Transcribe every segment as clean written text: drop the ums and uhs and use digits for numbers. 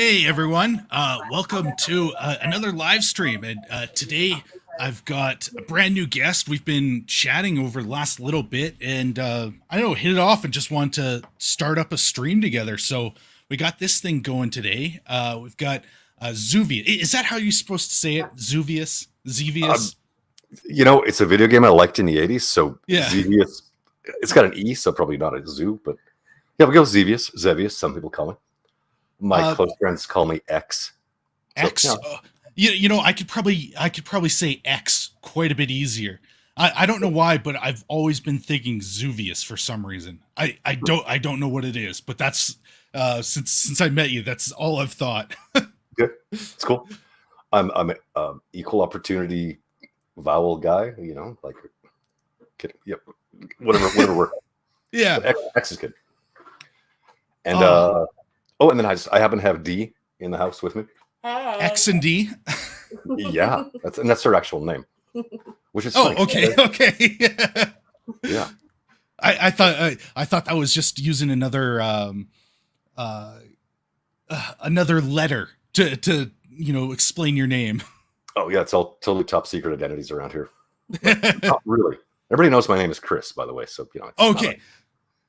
Hey everyone, welcome to another live stream. And today I've got a brand new guest. We've been chatting over the last little bit, and I don't know, hit it off and just want to start up a stream together. So we got this thing going today. We've got Xeviuss. Is that how you're supposed to say it? Xeviuss? Um, Xeviuss? it's a video game I liked in the 80s, so Yeah. Xevious, it's got an E, so probably not a zoo, but yeah, we go with Xevious, some people call me. My close friends call me X. So, X. yeah. You know, I could probably say X quite a bit easier. I don't know why, but I've always been thinking Xeviuss for some reason. I don't know what it is, but that's since I met you, that's all I've thought. Good. It's cool. I'm an equal opportunity vowel guy, like kidding. Yep. Whatever works. Yeah. X is good. And and then I happen to have D in the house with me. X and D. Yeah, that's her actual name, which is funny. Okay. Yeah. I thought that was just using another another letter to explain your name. Oh yeah, it's all totally top secret identities around here. Not really. Everybody knows my name is Chris, by the way. So Okay.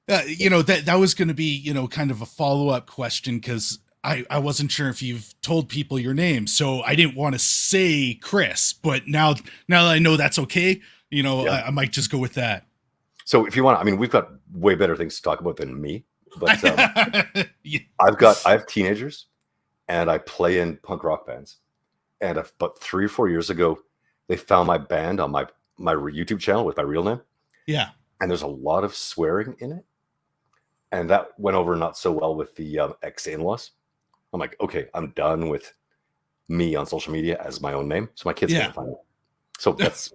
That was going to be kind of a follow-up question, because I wasn't sure if you've told people your name, so I didn't want to say Chris, but now that I know that's okay, Yeah. I might just go with that. So if you want, we've got way better things to talk about than me. But Yeah. I have teenagers, and I play in punk rock bands. And about 3 or 4 years ago, they found my band on my YouTube channel with my real name. Yeah. And there's a lot of swearing in it. And that went over not so well with the ex-in-laws. I'm like, okay, I'm done with me on social media as my own name. So my kids can't find it. So that's,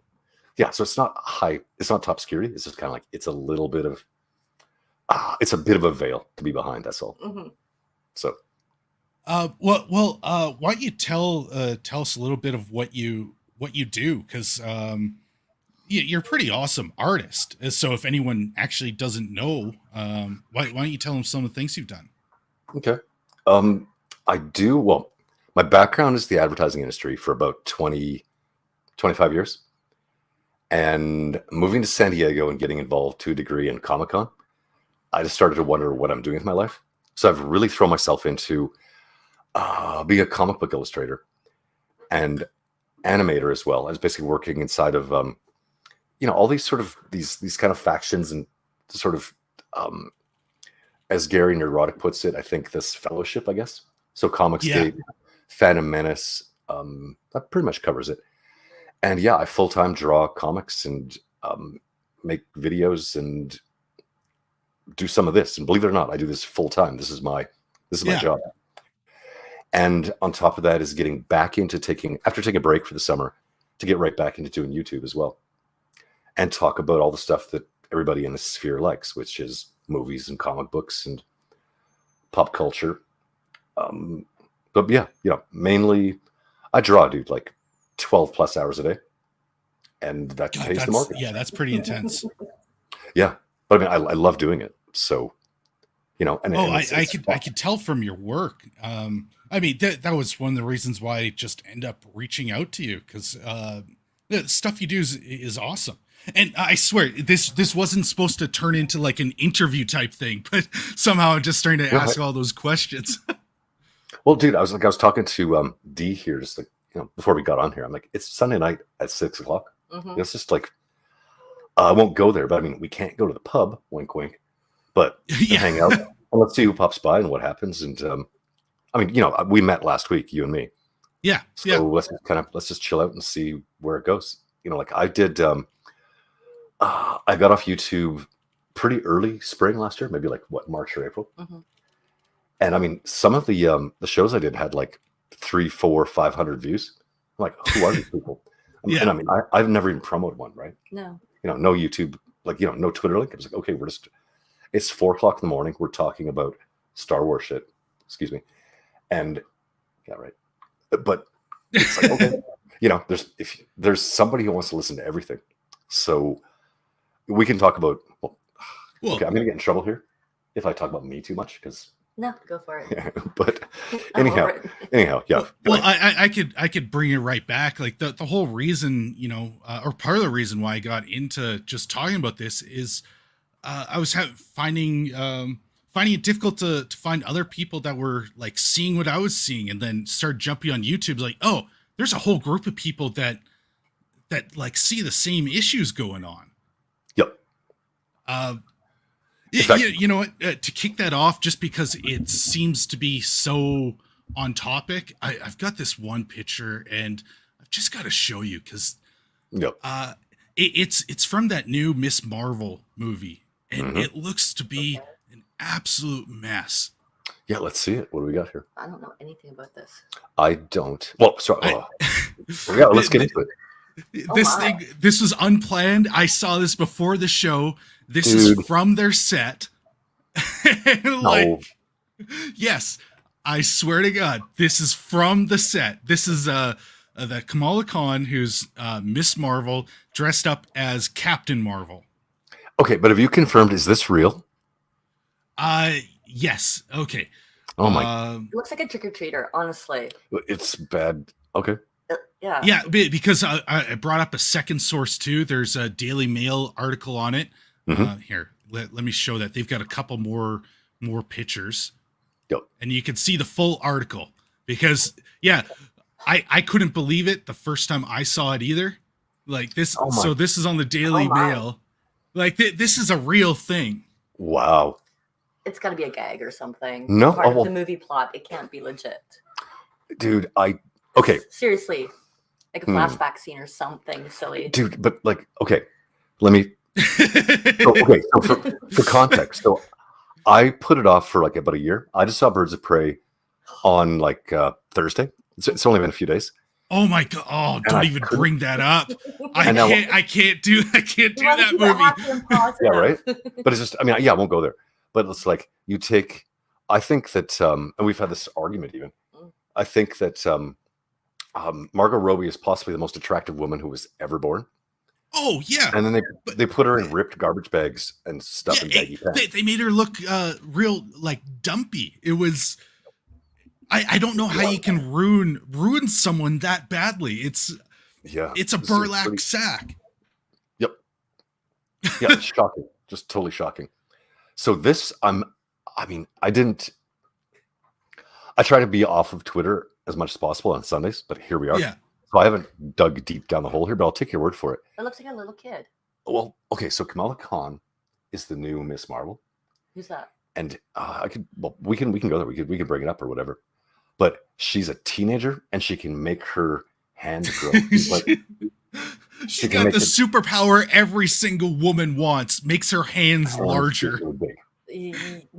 so it's not top security. It's just kind of like, it's a little bit of, it's a bit of a veil to be behind. That's all. Mm-hmm. So. Why don't you tell us a little bit of what you do? Because you're a pretty awesome artist. So if anyone actually doesn't know, why don't you tell them some of the things you've done? Okay. I do. Well, my background is the advertising industry for about 25 years. And moving to San Diego and getting involved to a degree in Comic-Con, I just started to wonder what I'm doing with my life. So I've really thrown myself into being a comic book illustrator and animator as well. I was basically working inside of all these sort of these kind of factions, and sort of as Gary Neurotic puts it, I think this fellowship, I guess. So Comics Gate, Phantom Menace, that pretty much covers it. And yeah, I full-time draw comics and make videos and do some of this. And believe it or not, I do this full-time. This is my job. And on top of that is getting back into after taking a break for the summer, to get right back into doing YouTube as well. And talk about all the stuff that everybody in the sphere likes, which is movies and comic books and pop culture. But yeah, mainly I draw, dude, like 12 plus hours a day. And that pays the market. Yeah, that's pretty intense. Yeah. But I love doing it. So, and I could tell from your work. That was one of the reasons why I just end up reaching out to you, because the stuff you do is awesome. And I swear, this wasn't supposed to turn into like an interview type thing, but somehow I'm just starting to ask all those questions. Well, dude, I was talking to D here just like, before we got on here. I'm like, it's Sunday night at 6:00. Mm-hmm. It's just like, I won't go there, but we can't go to the pub, wink, wink, but hang out and let's see who pops by and what happens. And we met last week, you and me. Yeah. So let's just chill out and see where it goes. Like I did, I got off YouTube pretty early spring last year, maybe like March or April. Mm-hmm. And some of the shows I did had like 300, 400, 500 views. I'm like, who are these people? And I've never even promoted one, right? No. No YouTube, no Twitter link. I was like, okay, it's 4:00 in the morning. We're talking about Star Wars shit. Excuse me. And yeah, right. But it's like, okay, there's somebody who wants to listen to everything. So we can talk about, okay, I'm going to get in trouble here if I talk about me too much, because No, go for it. But I'm anyhow, over it. anyhow, yeah. Well, I could bring it right back. Like the whole reason, you know, or part of the reason why I got into just talking about this is I was finding it difficult to find other people that were like seeing what I was seeing, and then start jumping on YouTube like, oh, there's a whole group of people that like see the same issues going on. Yep. You know what? To kick that off, just because it seems to be so on topic, I've got this one picture, and I've just got to show you because Yep. it's from that new Miss Marvel movie, and Mhm. it looks to be an absolute mess. Yeah, let's see it. What do we got here? I don't know anything about this. I don't. Well, sorry. Yeah, let's get into it. This was unplanned. I saw this before the show. This Dude. is from their set. No. Yes, I swear to God, this is from the set. This is the Kamala Khan, who's Miss Marvel, dressed up as Captain Marvel. Okay, but have you confirmed? Is this real? Yes. Okay. Oh my! It looks like a trick-or-treater, honestly. It's bad. Okay. Yeah. Yeah, because I brought up a second source too. There's a Daily Mail article on it. Here, let me show that. They've got a couple more pictures. Yep. And you can see the full article because, yeah, I couldn't believe it the first time I saw it either. Like this, so this is on the Daily Mail. Like this is a real thing. Wow. It's got to be a gag or something. No, Part of the movie plot. It can't be legit. Dude, okay. Seriously, like a flashback scene or something silly. Dude, but like, okay, let me. Okay, so for context, so I put it off for like about a year. I just saw Birds of Prey on like Thursday. It's only been a few days. Oh my God! Oh, don't even bring that up. I can't do that movie. Yeah, right. But it's just, I mean, yeah, I won't go there. But it's like you take. I think that, and we've had this argument even. I think that Margot Robbie is possibly the most attractive woman who was ever born. Oh yeah. And then they put her in ripped garbage bags and stuff in baggy pants. They made her look real like dumpy. It was. I don't know how you can ruin someone that badly. It's a burlap sack. Yep. Yeah, it's shocking. Just totally shocking. So this, I try to be off of Twitter as much as possible on Sundays, but here we are. Yeah. So I haven't dug deep down the hole here, but I'll take your word for it. It looks like a little kid. Well, okay, so Kamala Khan is the new Miss Marvel. Who's that? And we can go there. We can bring it up or whatever. But she's a teenager and she can make her hands grow. She got the superpower every single woman wants. Makes her hands larger. Dude.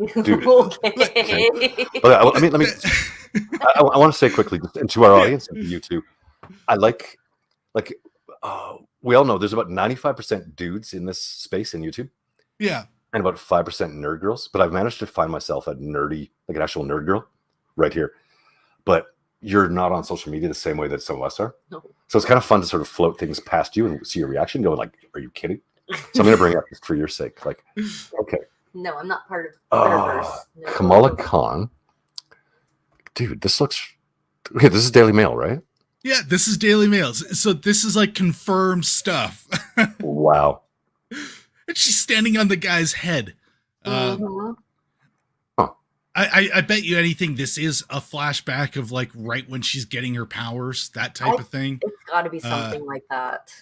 Okay. Let me. I want to say quickly, and to our audience, and to you too. I like, we all know there's about 95% dudes in this space in YouTube. Yeah. And about 5% nerd girls. But I've managed to find myself a nerdy, like an actual nerd girl, right here. But you're not on social media the same way that some of us are. No. So it's kind of fun to sort of float things past you and see your reaction, going like, "Are you kidding?" So I'm going to bring it up just for your sake. Like, okay. No, I'm not part of Twitterverse. No. Kamala Khan. Dude, this looks... Okay, this is Daily Mail, right? Yeah, this is Daily Mail. So this is like confirmed stuff. Wow. And she's standing on the guy's head. I bet you anything this is a flashback of like right when she's getting her powers, that type of thing. It's got to be something like that.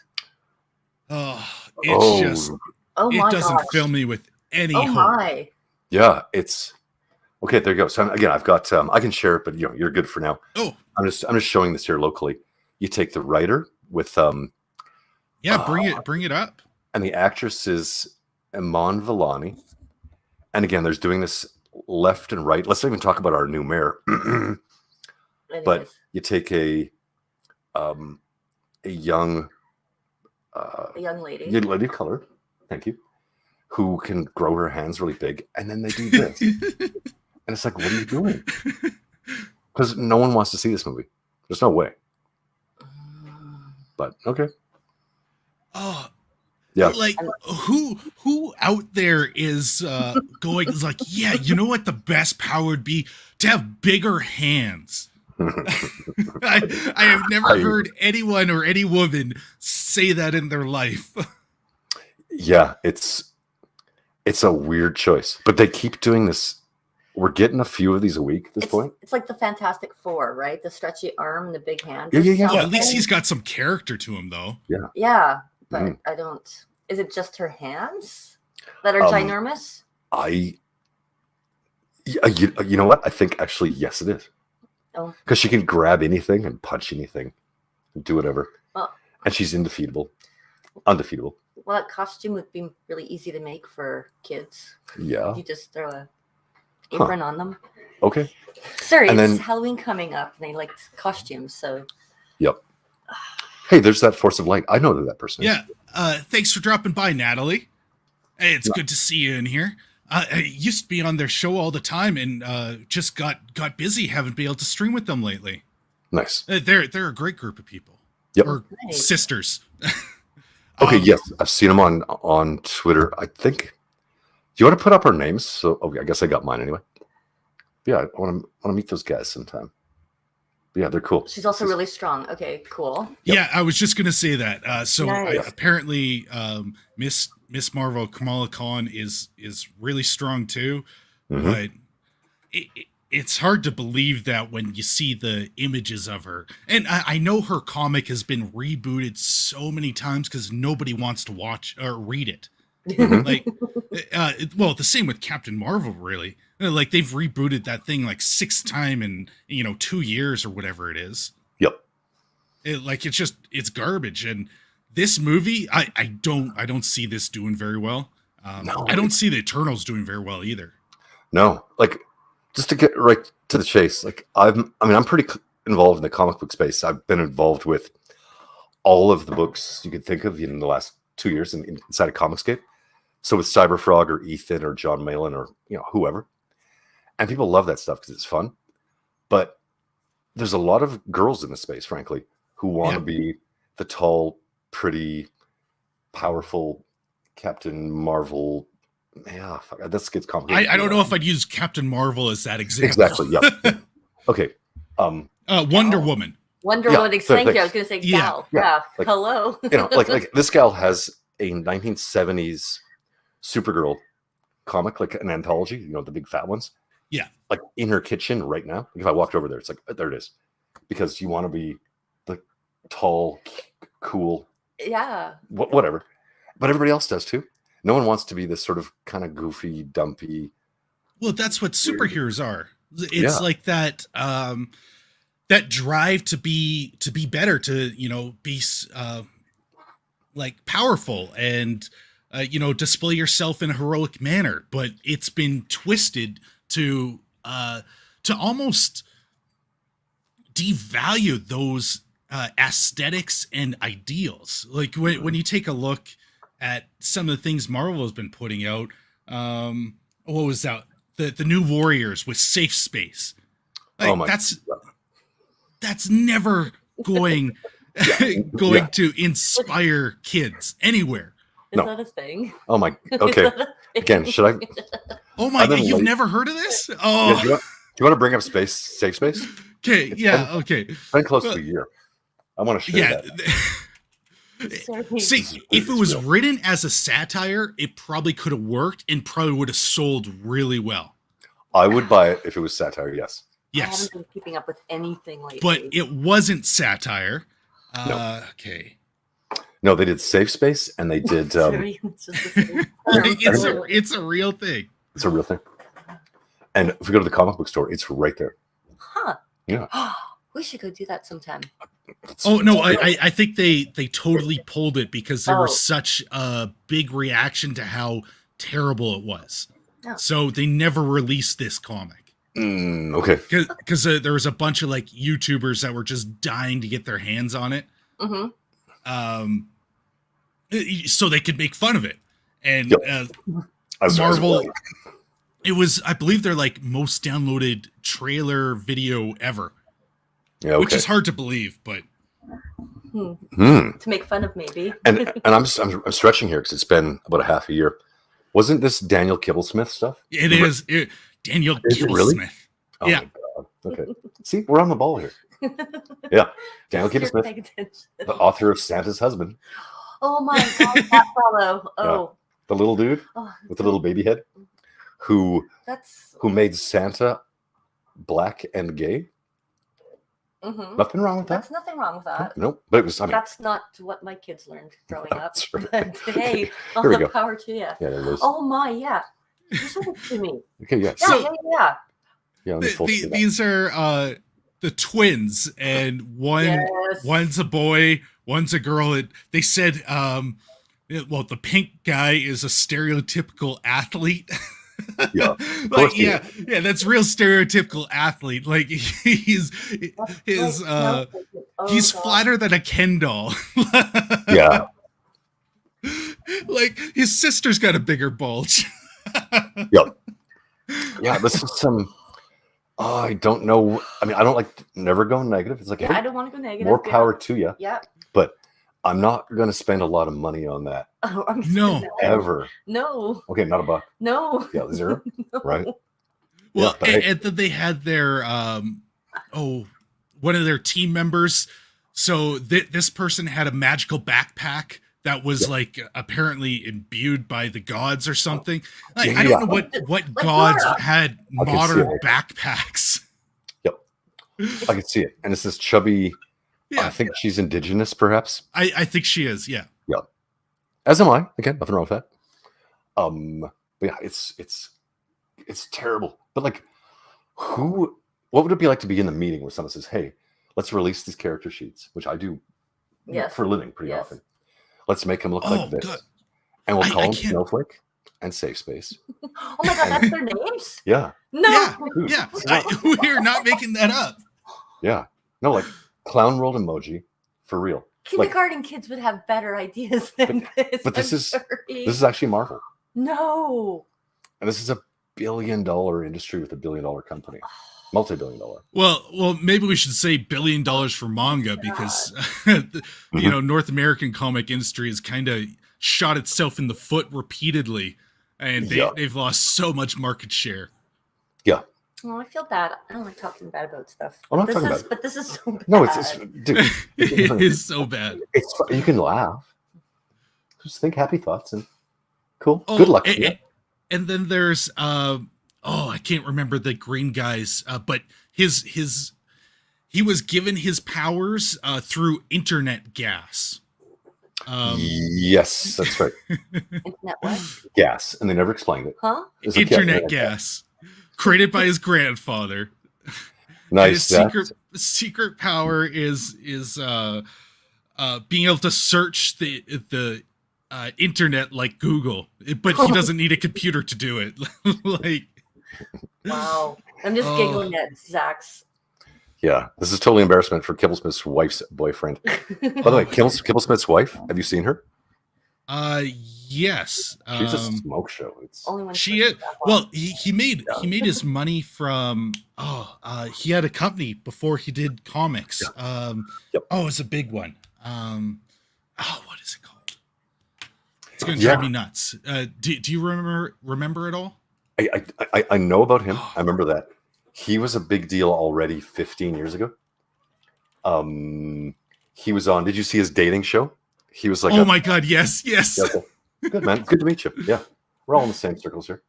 It doesn't fill me with any hope. My. Yeah, it's okay. There you go. So again, I've got I can share it, but you're good for now. Oh, I'm just showing this here locally. You take the writer with bring it up. And the actress is Iman Vellani. And again, there's doing this left and right. Let's not even talk about our new mayor. But you take a young lady of color, thank you, who can grow her hands really big, and then they do this. And it's like, what are you doing? Because no one wants to see this movie. There's no way. But okay. Oh. Yeah. Like who out there is going is like, yeah, you know what the best power would be? To have bigger hands. I have never heard anyone or any woman say that in their life. Yeah, it's a weird choice, but they keep doing this. We're getting a few of these a week at this point. It's like the Fantastic Four, right? The stretchy arm and the big hand. Yeah. Well, at least he's got some character to him, though. Yeah, but I don't. Is it just her hands that are ginormous? You know what? I think actually, yes, it is. Oh, Because she can grab anything and punch anything, and do whatever, well, and she's undefeatable. well, that costume would be really easy to make for kids. Yeah. You just throw a apron on them. Okay. Sorry, And it's then- Halloween coming up, and they like costumes, so. Yep. Hey, there's that force of light. I know who that person is. Yeah. Thanks for dropping by, Natalie. Hey, it's good to see you in here. I used to be on their show all the time and just got busy. Haven't been able to stream with them lately. Nice. They're a great group of people. Yep. Or Nice. sisters. Okay. Yes, I've seen them on Twitter. I think. Do you want to put up our names? So, okay, I guess I got mine anyway. Yeah, I want to meet those guys sometime. Yeah, they're cool. She's also really strong. Okay, cool. Yeah, I was just gonna say that. So Nice. apparently, Miss Marvel Kamala Khan is really strong too, Mhm. but it's hard to believe that when you see the images of her. And I know her comic has been rebooted so many times because nobody wants to watch or read it. Mhm. Like, well, the same with Captain Marvel, really. Like they've rebooted that thing like 6 times in 2 years or whatever it is. Yep. It's garbage. And this movie, I don't see this doing very well. No. I don't see the Eternals doing very well either. No, like just to get right to the chase. Like I'm pretty involved in the comic book space. I've been involved with all of the books you could think of in the last 2 years inside of Comicscape. So with Cyberfrog or Ethan or John Malin or whoever, and people love that stuff because it's fun. But there's a lot of girls in the space, frankly, who want to be the tall, pretty, powerful Captain Marvel. Yeah, fuck, this gets complicated. I don't know if I'd use Captain Marvel as that example. Exactly. Yeah. Okay. Wonder Woman. Wonder Yeah, Woman. so Thank you. I thanks. was going to say Yeah. gal. Yeah, Yeah. like- Hello. like this gal has a 1970s Supergirl comic, like an anthology, the big fat ones. Yeah. Like in her kitchen right now. If I walked over there, it's like, there it is. Because you want to be the tall, cool, Yeah. whatever. But everybody else does too. No one wants to be this sort of kind of goofy, dumpy. Well, that's what superheroes are. It's Yeah. like that that drive to be better, to be like powerful and display yourself in a heroic manner, but it's been twisted to almost devalue those aesthetics and ideals. Like when you take a look at some of the things Marvel has been putting out, what was that? The new Warriors with Safe Space. Like, Oh my- that's never going Yeah. to inspire kids anywhere. Is No. that a thing? Oh my. Is Okay. that a thing? Again, should I? Oh my I've god, been you've late. never heard of this? Yeah, Oh, do you want to bring up safe space? okay, yeah, okay. It's been close to a year. I want to share Yeah. that. Sorry. See, This if it is was real. written as a satire, it probably could have worked and probably would have sold really well. I would buy it if it was satire. Yes. I Yes, haven't been keeping up with anything lately. but it wasn't satire. No. Okay. No, they did safe space and they did. Sorry, it's just the same term. It's a real thing. It's a real thing. And if we go to the comic book store, it's right there. Huh. Yeah. We should go do that sometime. It's- Oh no, it's- I think they totally pulled it because there Oh. was such a big reaction to how terrible it was. Oh. So they never released this comic. Okay. Because there was a bunch of like YouTubers that were just dying to get their hands on it, Mm-hmm. so they could make fun of it. And Yep. As Marvel, well. it was, I believe, their like most downloaded trailer video ever, Yeah. which Okay. is hard to believe, but To make fun of, maybe. And I'm stretching here because it's been about a half a year. Wasn't this Daniel Kibblesmith stuff? It is. Daniel Kibblesmith. Really? Oh Yeah. my God. Okay. See, we're on the ball here. Yeah. Daniel Kibblesmith, the author of Santa's Husband. Oh my God, that fellow. Oh. Yeah. The little dude with the little baby head who made Santa black and gay. Nothing wrong with that. That's nothing wrong with that. Nope. But it was, that's not what my kids learned growing up. Right. But hey, all Here we the go. power to you. Yeah, there it is. Oh my, yeah. You showed it to me. Okay, yeah. Yeah. Yeah, let me full screen that. These are the twins, and one's a boy, one's a girl. They said, well, the pink guy is a stereotypical athlete. Yeah, like that's real stereotypical athlete. Like he's flatter than a Ken doll. Yeah. Like his sister's got a bigger bulge. Yep. Yeah, this is some. Oh, I don't know. I mean, I don't never go negative. It's like, hey, I don't want to go negative. More power to you. Yeah. But I'm not going to spend a lot of money on that. Oh, no. Ever. No. Okay, not a buck. No. Yeah, 0. No. Right. Well, and then they had their one of their team members. So this person had a magical backpack that was apparently imbued by the gods or something. I don't know what gods had modern backpacks. Yep. I can see it. And it's this chubby, I think she's indigenous, perhaps. I think she is, yeah. Yeah. As am I. Again, nothing wrong with that. But yeah, it's terrible. But what would it be like to be in the meeting where someone says, hey, let's release these character sheets, which I do for a living pretty often. Let's make them look like this. God. And we'll call them Snowflake and Safe Space. Oh my God, that's their names? Yeah. No. Yeah. We're not making that up. Yeah. No, Clown World emoji for real. Kindergarten kids would have better ideas than this. But this is actually Marvel. No. And this is a $1 billion industry with a $1 billion company. Multi-billion-dollar. Well, maybe we should say $1 billion for manga because North American comic industry has kind of shot itself in the foot repeatedly, and they've lost so much market share. Yeah. Well, I feel bad. I don't like talking bad about stuff. I'm not talking about it. But this is so bad. No, it's dude. It is so bad. You can laugh. Just think happy thoughts and cool. Good luck. And then there's I can't remember the green guy's, but he was given his powers through internet gas. Yes, that's right. Internet what? Gas, and they never explained it. Huh? Internet gas, created by his grandfather. Nice. His secret power is being able to search the internet like Google, but he doesn't need a computer to do it. Wow. I'm just giggling at Zach's. Yeah, this is totally embarrassment for Kibblesmith's wife's boyfriend. By the way, Kibblesmith's wife, have you seen her? Yes. She's a smoke show. She is. Well, he made his money from he had a company before he did comics. It's a big one. What is it called? It's gonna drive me nuts. Do you remember it all? I know about him. I remember that. He was a big deal already 15 years ago. He was on, did you see his dating show? He was like, oh my God, yes. Yeah, okay. Good, man. Good to meet you. Yeah. We're all in the same circles here.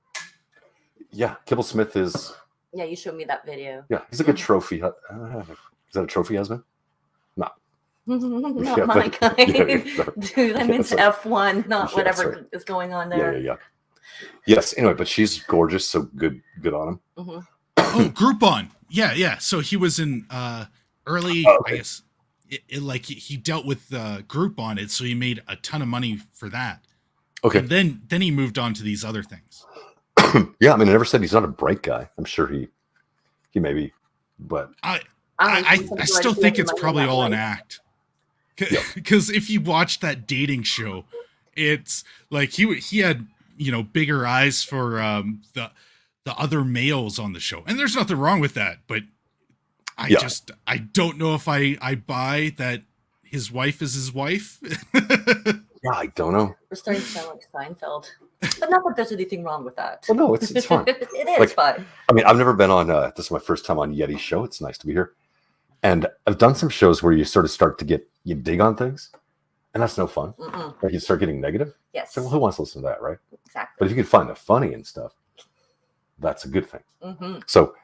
Yeah. Kibblesmith is. Yeah, you showed me that video. Yeah. He's like a trophy. Is that a trophy husband? No. Not my kind. Dude, I'm into F1, not whatever is going on there. Yeah. Yes. Anyway, but she's gorgeous. So good on him. Mm-hmm. Groupon. Yeah. So he was in early, I guess, he dealt with Groupon it, so he made a ton of money for that. Okay. And then he moved on to these other things. Yeah, I mean, I never said he's not a bright guy. I'm sure he maybe, but I still think it's probably all an act. Because if you watch that dating show, it's like he had bigger eyes for the other males on the show, and there's nothing wrong with that. But I don't know if I buy that his wife is his wife. Yeah, I don't know. We're starting to sound like Seinfeld. But not that there's anything wrong with that. Well, no, it's fun. It is Like, fun. I mean, I've never been on. This is my first time on Yeti's show. It's nice to be here, and I've done some shows where you sort of start to you dig on things, and that's no fun. Mm-mm. Like you start getting negative. Yes. So who wants to listen to that, right? Exactly. But if you can find the funny and stuff, that's a good thing. Mm-hmm. So,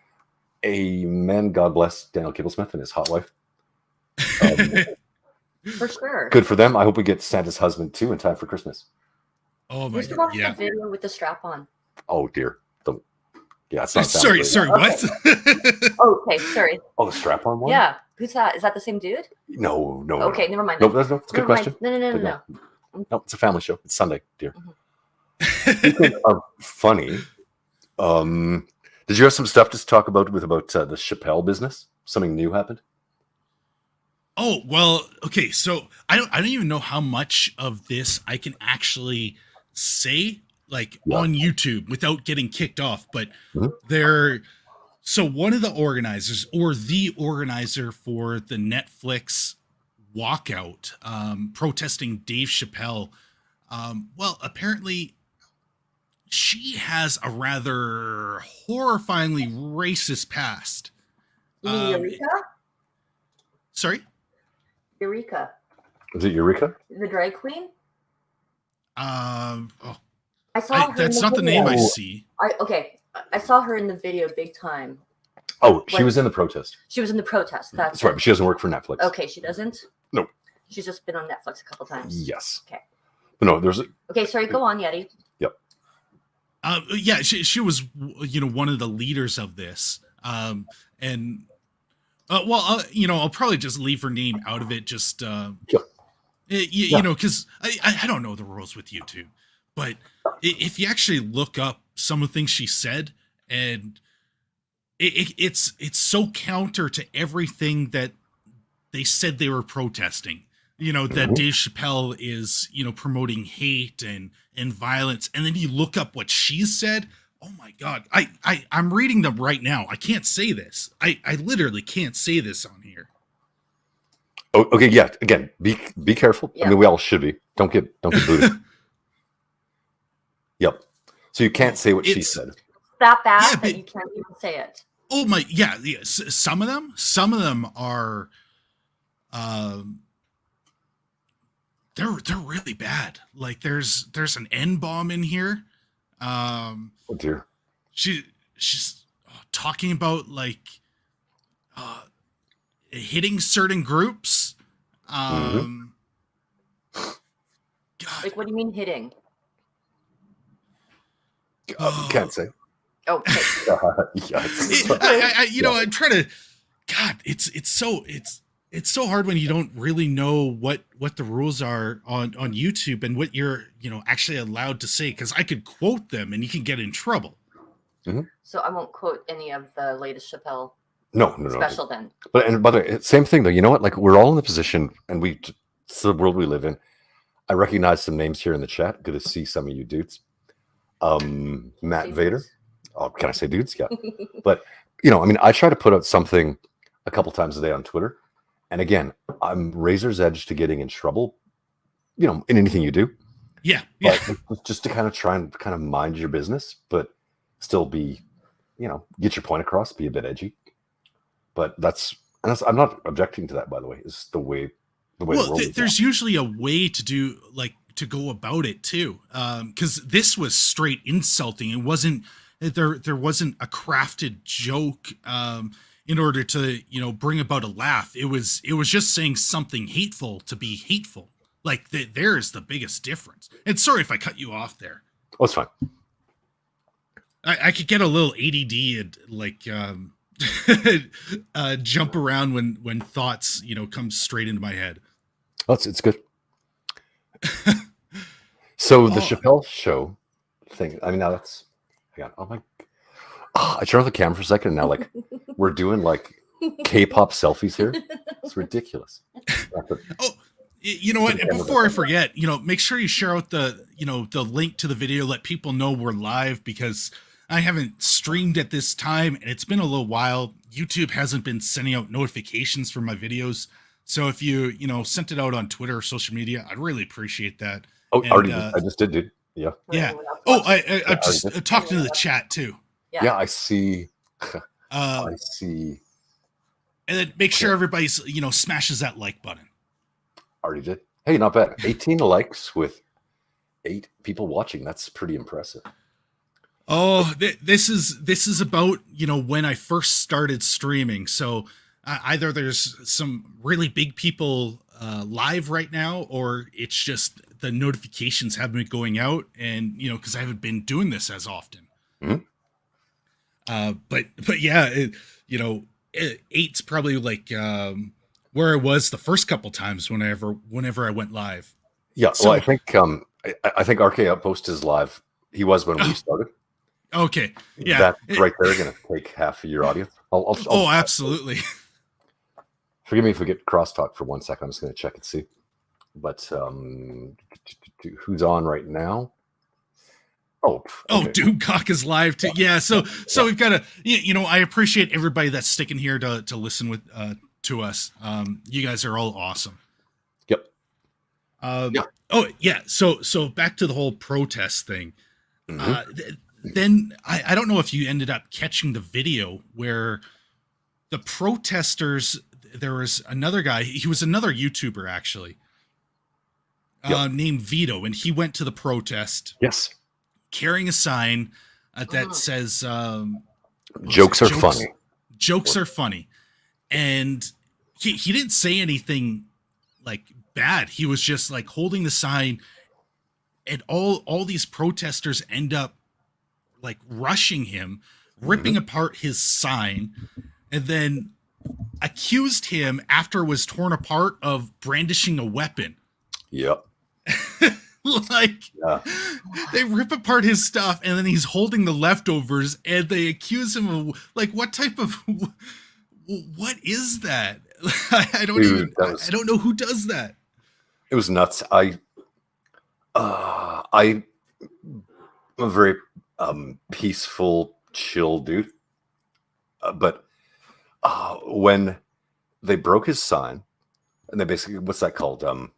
amen. God bless Daniel Kibblesmith and his hot wife. For sure. Good for them. I hope we get Santa's husband too in time for Christmas. Oh my Who's the god! one with Yeah. the video with the strap on? Oh dear. Yeah, it's not. Sorry. What? Oh, okay, sorry. Oh, the strap-on one. Yeah. Who's that? Is that the same dude? No. Okay, never mind. No, that's no. It's a good Never mind. question. No. No, it's a family show. It's Sunday, dear. Mm-hmm. Speaking of funny, did you have some stuff to talk about the Chappelle business? Something new happened? Oh, well, okay, so I don't even know how much of this I can actually say on YouTube without getting kicked off, but so one of the organizers or the organizer for the Netflix walkout protesting Dave Chappelle, well, apparently she has a rather horrifyingly racist past. You mean Eureka? Sorry? Eureka. Is it Eureka? The drag queen? Oh, I saw her. That's in not the video. name I see. I saw her in the video big time. Oh, she was in the protest. She was in the protest. That's right, but she doesn't work for Netflix. Okay, she doesn't? No. She's just been on Netflix a couple times. Yes. Okay. But no, there's a... Okay, sorry, go on, Yeti. Yep. Yeah, she was, one of the leaders of this. And I'll probably just leave her name out of it. Just, you know, because I don't know the rules with YouTube, but if you actually look up some of the things she said, and it's so counter to everything that they said they were protesting. That Dave Chappelle is, promoting hate and violence, and then you look up what she said. Oh my God. I'm reading them right now. I can't say this. I literally can't say this on here. Oh, okay. Yeah. Again, be careful. Yeah. I mean, we all should be. Don't get booted. Yep. So you can't say what she said. That bad that you can't even say it. Oh my, yeah. Some of them are, they're really bad. Like there's an N-bomb in here. Oh dear. She's talking about hitting certain groups. God. Like, what do you mean hitting? Can't say. Okay. Yes. I'm trying to. God, it's so hard when you don't really know what the rules are on YouTube and what you're actually allowed to say, because I could quote them and you can get in trouble. Mm-hmm. So I won't quote any of the latest Chappelle No. special then. But by the way, same thing though. You know what? Like we're all in the position, and it's the world we live in. I recognize some names here in the chat. Good to see some of you dudes. Matt Vader. Oh, can I say dudes? Yeah. But I try to put out something a couple times a day on Twitter. And again, I'm razor's edge to getting in trouble, in anything you do. Yeah. But just to kind of try and kind of mind your business, but still be, get your point across, be a bit edgy. But I'm not objecting to that, by the way. It's the way well, there's usually a way to do to go about it too. Because this was straight insulting. It wasn't there wasn't a crafted joke in order to bring about a laugh. It was just saying something hateful to be hateful. Like there is the biggest difference. And sorry if I cut you off there. Oh, it's fine. I could get a little ADD and jump around when thoughts come straight into my head. Oh, it's good. So the Chappelle show thing. I mean, now that's again. Oh my! I turned off the camera for a second, and now we're doing K-pop selfies here. It's ridiculous. Oh, you know what? Before I forget, make sure you share out the link to the video. Let people know we're live, because I haven't streamed at this time, and it's been a little while. YouTube hasn't been sending out notifications for my videos, So if you sent it out on Twitter or social media, I'd really appreciate that. Oh, And, I just did, dude. Yeah. Yeah. We're not Oh, watching. I'm just talking to the chat too. Yeah, I see. I Um, see. and then make sure everybody's smashes that like button. Already did. Hey, not bad. 18 likes with 8 people watching. That's pretty impressive. Oh, this is about when I first started streaming. So either there's some really big people live right now, or it's just the notifications haven't been going out, and because I haven't been doing this as often. Mhm. But yeah, eight's probably like where I was the first couple times whenever I went live. Yeah, So- well, I think I think RK Outpost is live. He was when we started. Okay, yeah, That's right there going to take half of your audience. Oh, absolutely. Forgive me if we get crosstalk for 1 second. I'm just going to check and see. But who's on right now? Oh, okay. Doomcock is live too. Yeah, so we've got to, I appreciate everybody that's sticking here to listen with to us. You guys are all awesome. Yep. Yeah. Oh yeah. So back to the whole protest thing. Mhm. Then I don't know if you ended up catching the video where the protesters. There was another guy. He was another YouTuber actually, named Vito, and he went to the protest. Yes. Carrying a sign that says Jokes are funny. Jokes are funny. And he didn't say anything like bad. He was just like holding the sign, and all these protesters end up like rushing him, ripping apart his sign, and then accused him after it was torn apart of brandishing a weapon. Yep. Like, they rip apart his stuff, and then he's holding the leftovers, and they accuse him of like, what is that? I don't know who does that. It was nuts. I'm a very peaceful, chill dude. But when they broke his sign, and they basically, what's that called? The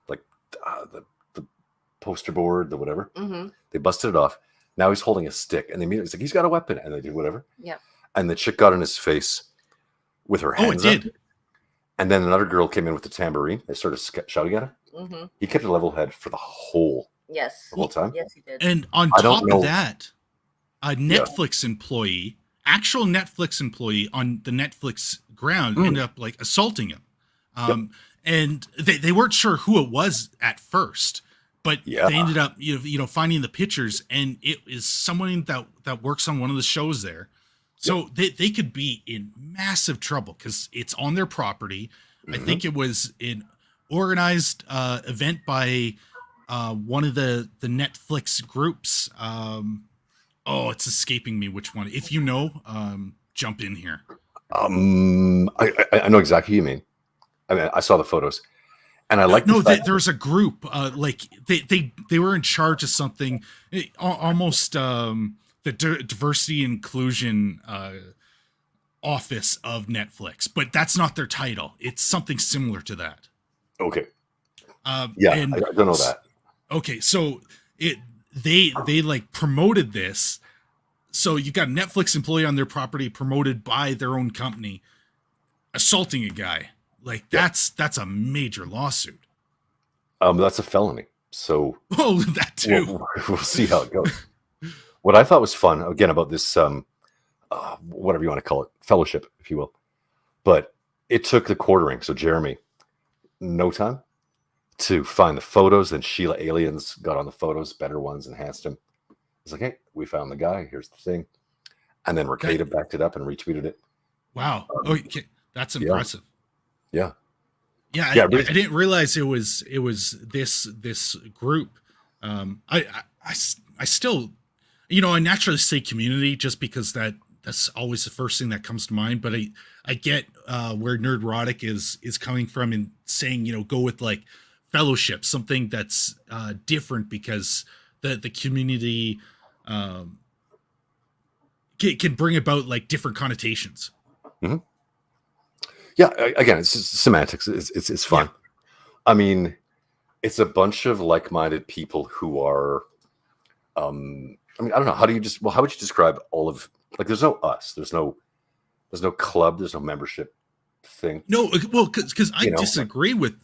poster board, the whatever. Mm-hmm. They busted it off. Now he's holding a stick, and they immediately, it's like, he's got a weapon, and they do whatever. Yep. And the chick got in his face with her hands it did. up. And then another girl came in with the tambourine. They started shouting at him. Mm-hmm. He kept a level head for the whole time. Yes, he did. And on top of that, a Netflix employee, actual Netflix employee on the Netflix ground, ended up like assaulting him. And they weren't sure who it was at first, but they ended up finding the pictures, and it is someone that works on one of the shows there. So they could be in massive trouble because it's on their property. I think it was an organized event by one of the Netflix groups. It's escaping me which one. If you know, jump in here. I know exactly who you mean. I mean, I saw the photos, and I like. There's a group. Like they were in charge of something, almost the diversity and inclusion office of Netflix, but that's not their title. It's something similar to that. Okay. And I don't know that. Okay, so they like promoted this. So you've got a Netflix employee on their property promoted by their own company assaulting a guy. Like that's a major lawsuit. That's a felony. So that too. We'll see how it goes. What I thought was fun, again, about this, whatever you want to call it, fellowship, if you will. But it took the quartering. So Jeremy, no time to find the photos. Then Sheila Aliens got on the photos, better ones, enhanced them. It's like, hey, we found the guy. Here's the thing. And then Ricada backed it up and retweeted it. Wow. Okay. That's impressive. Yeah. I didn't realize it was this group. I still, I naturally say community just because that's always the first thing that comes to mind. But I get where Nerdrotic is coming from and saying, go with like fellowship, something that's different because the community can bring about like different connotations. Mm-hmm. Yeah, again, it's just semantics. It's fun. Yeah. I mean, it's a bunch of like-minded people who are. I mean, I don't know. How would you describe all of like? There's no us. There's no club. There's no membership thing. No, well, because I You know, disagree with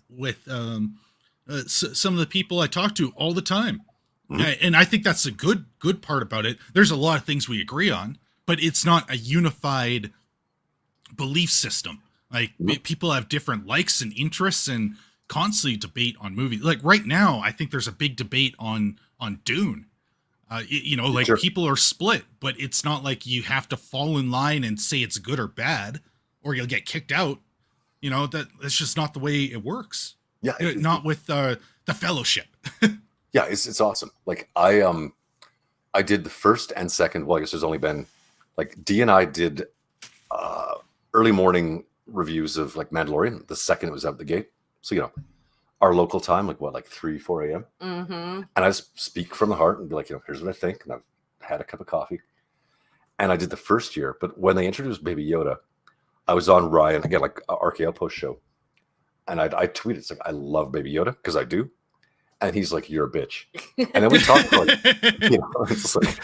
some of the people I talk to all the time, and I think that's a good part about it. There's a lot of things we agree on, but it's not a unified belief system. Like people have different likes and interests, and constantly debate on movies. Like right now, I think there's a big debate on Dune. Like Sure. people are split, but it's not like you have to fall in line and say it's good or bad, or you'll get kicked out. That's just not the way it works. Yeah, Not with the Fellowship. yeah, it's awesome. Like I did the first and second. Well, I guess there's only been like D and I did early morning reviews of like Mandalorian. The second it was out the gate, so our local time, like 3, 4 a.m. Mm-hmm. And I just speak from the heart and be like, here's what I think. And I've had a cup of coffee. And I did the first year. But when they introduced Baby Yoda, I was on Ryan, again, like RK Outpost show. And I tweeted, it's like, I love Baby Yoda, because I do. And he's like, you're a bitch. And then we talked for it's like,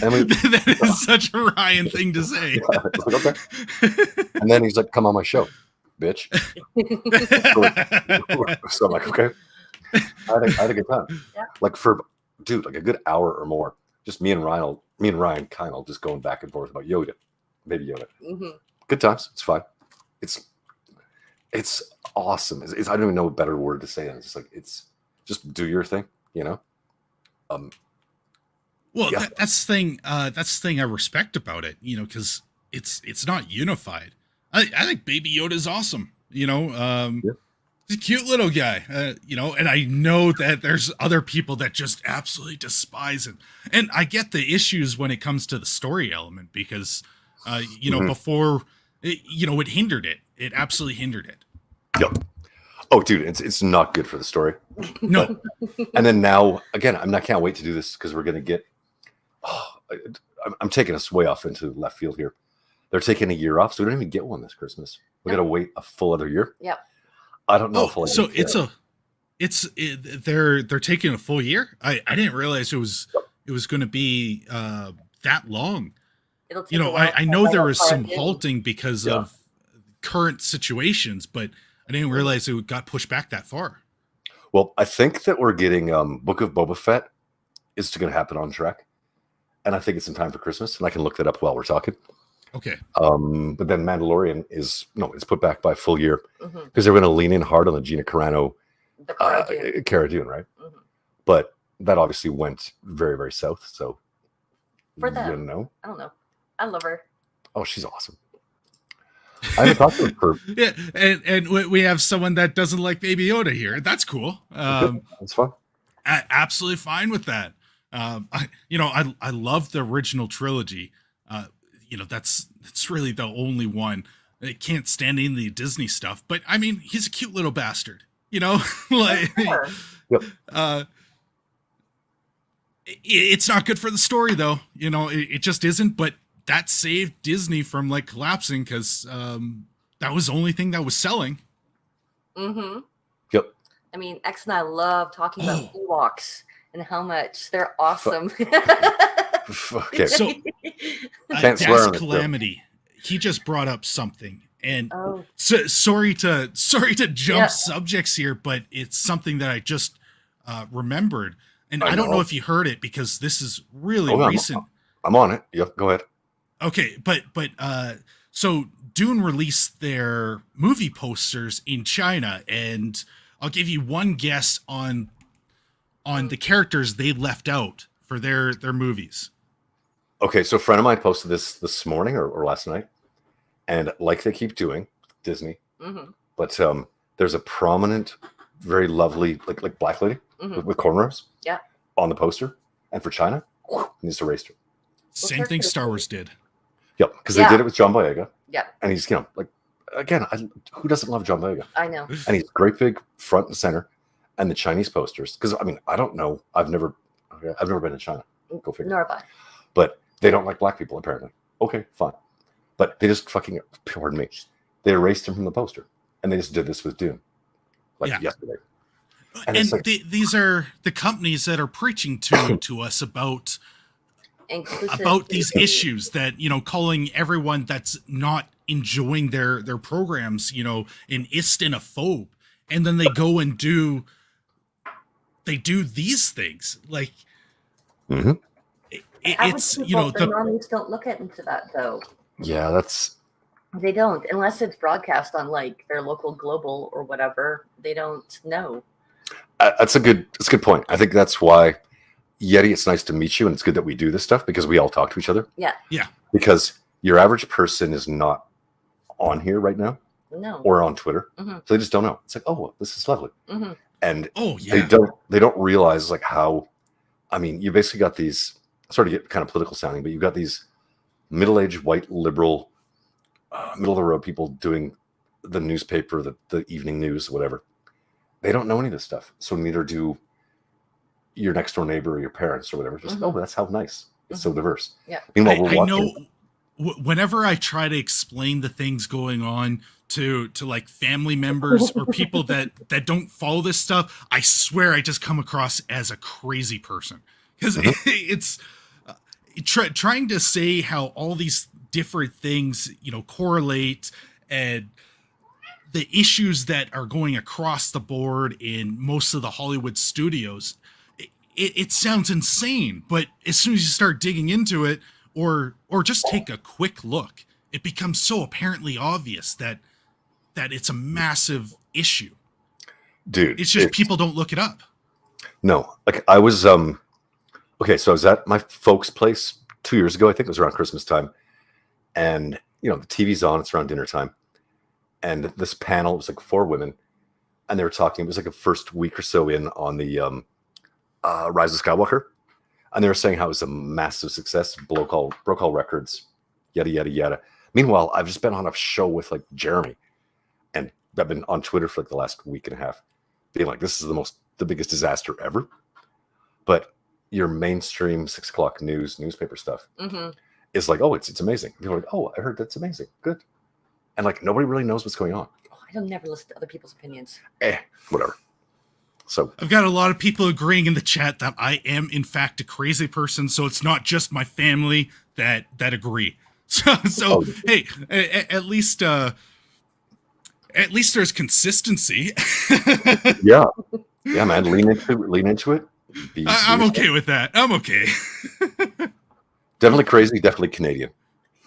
that is such a Ryan thing to say. Yeah, it's like, okay. And then he's like, come on my show, bitch. So I'm like, okay. I had a good time. Yeah. Like for like a good hour or more, just me and Ryan kind of just going back and forth about Yoda, Baby Yoda. Mm-hmm. Good times. It's fine. It's awesome. I don't even know a better word to say. It's just like just do your thing. Well, Yeah. that's the thing. That's the thing I respect about it. Because it's not unified. I think Baby Yoda is awesome. Yeah. He's a cute little guy. And I know that there's other people that just absolutely despise him. And I get the issues when it comes to the story element because, Mhm. before, it hindered it. It absolutely hindered it. Yep. Oh, dude, it's not good for the story. No. And then now, again, I can't wait to do this because we're going to get. I'm taking us way off into left field here. They're taking a year off, so we don't even get one this Christmas. We got to wait a full other year. Yep. I don't know if so they're taking a full year. I didn't realize it was going to be that long. It'll take a while I for know the there was part some in. halting because Yeah. of current situations, but I didn't realize it got pushed back that far. Well, I think that we're getting Book of Boba Fett is going to happen on track, and I think it's in time for Christmas. And I can look that up while we're talking. Okay. But then Mandalorian it's put back by a full year Mhm. because they're going to lean in hard on the Gina Carano, The Cara Dune. Cara Dune, right? Mhm. But that obviously went very, very south. So, For them. I I don't know. I love her. Oh, she's awesome. I haven't talked to her for. Yeah, and we have someone that doesn't like Baby Yoda here. That's cool. It's fun. Absolutely fine with that. I love the original trilogy. That's really the only one. I can't stand any of the Disney stuff, but I mean, he's a cute little bastard. Like, Sure. Yep. it's not good for the story though. It just isn't. But that saved Disney from like collapsing because that was the only thing that was selling. Mm-hmm. Yep. I mean, X and I love talking about Ewoks and how much they're awesome. Okay. So Can't swear on Das it, though. Calamity, he just brought up something, and Oh, sorry to jump Yeah. subjects here, but it's something that I just remembered, and I I don't know know. if you heard it because this is really Oh, recent. I'm on it. Yep. Go ahead. Okay, but so Dune released their movie posters in China, and I'll give you one guess on the characters they left out for their movies. Okay, so a friend of mine posted this morning or last night, and like they keep doing, Disney, mm-hmm. but there's a prominent, very lovely like black lady Mm-hmm. with cornrows, Yeah. on the poster, and for China, needs erased her. Same thing Star Wars did. Yep, because Yeah. they did it with John Boyega, Yeah, and he's like again, who doesn't love John Boyega? I know. And he's great big front and center, and the Chinese posters. Because I mean, I don't know, I've never been to China. Go figure. Nor have I. But they don't like black people apparently. Okay, fine. But they just fucking, pardon me, they erased him from the poster, and they just did this with Dune, yesterday. And these are the companies that are preaching to us about these issues, that, calling everyone that's not enjoying their programs, an istinophobe, and then they go and do these things. Like, it's the normies don't look into that, though. Yeah, they don't, unless it's broadcast on like their local global or whatever. They don't know. That's a good point. I think that's why, Yeti, it's nice to meet you, and it's good that we do this stuff because we all talk to each other. Yeah. Because your average person is not on here right now, or on Twitter, so they just don't know. It's like, oh, this is lovely, and they don't realize like how. I mean, you basically got these. Sorry to get kind of political sounding, but you've got these middle-aged white liberal, middle of the road people doing the newspaper, the evening news, whatever. They don't know any of this stuff, so neither do your next door neighbor or your parents or whatever. Just that's how nice. It's so diverse. Yeah. Meanwhile, we're watching. I know. Whenever I try to explain the things going on to like family members or people that don't follow this stuff, I swear I just come across as a crazy person, because it's trying to say how all these different things, correlate, and the issues that are going across the board in most of the Hollywood studios. It sounds insane, but as soon as you start digging into it, or just take a quick look, it becomes so apparently obvious that it's a massive issue. Dude, it's just people don't look it up. No, like I was okay, so I was at my folks' place 2 years ago. I think it was around Christmas time, and the TV's on. It's around dinner time, and this panel, it was like 4 women, and they were talking. It was like a first week or so in on the Rise of Skywalker, and they were saying how it was a massive success, broke all records, yada yada yada. Meanwhile, I've just been on a show with like Jeremy, and I've been on Twitter for like the last week and a half, being like, this is the biggest disaster ever. But your mainstream 6 o'clock newspaper stuff is like, oh, it's amazing. People are like, oh, I heard that's amazing, good, and like nobody really knows what's going on. I don't never listen to other people's opinions. Whatever. So I've got a lot of people agreeing in the chat that I am in fact a crazy person, so it's not just my family that agree. So hey, at least there's consistency. yeah, man, lean into it. I'm okay with that. I'm okay. Definitely crazy, definitely Canadian.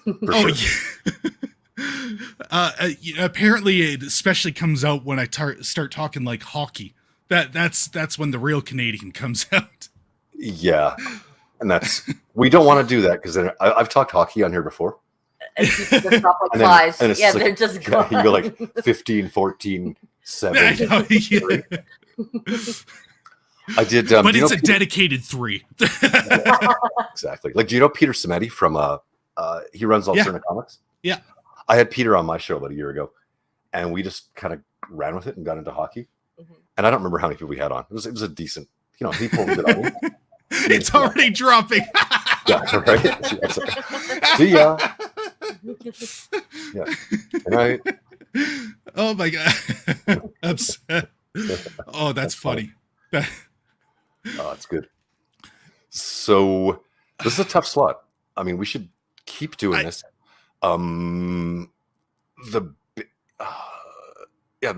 For sure. Yeah. Apparently it especially comes out when I start talking like hockey. That's when the real Canadian comes out. Yeah, and we don't want to do that, because then I've talked hockey on here before. And people just drop like flies. Yeah, they're just gone. You go like 15, 14, 7. I know, I did, but it's a dedicated 3. Exactly. Like, do you know Peter Samedi from he runs Alterna Comics? Yeah. I had Peter on my show about a year ago, and we just kind of ran with it and got into hockey. And I don't remember how many people we had on. It was a decent, he pulled it on. It's already dropping. Yeah, right. See ya. Yeah. Right. Oh my god. Upset. Oh, that's funny. Oh, it's good. So this is a tough slot. I mean, we should keep doing this. The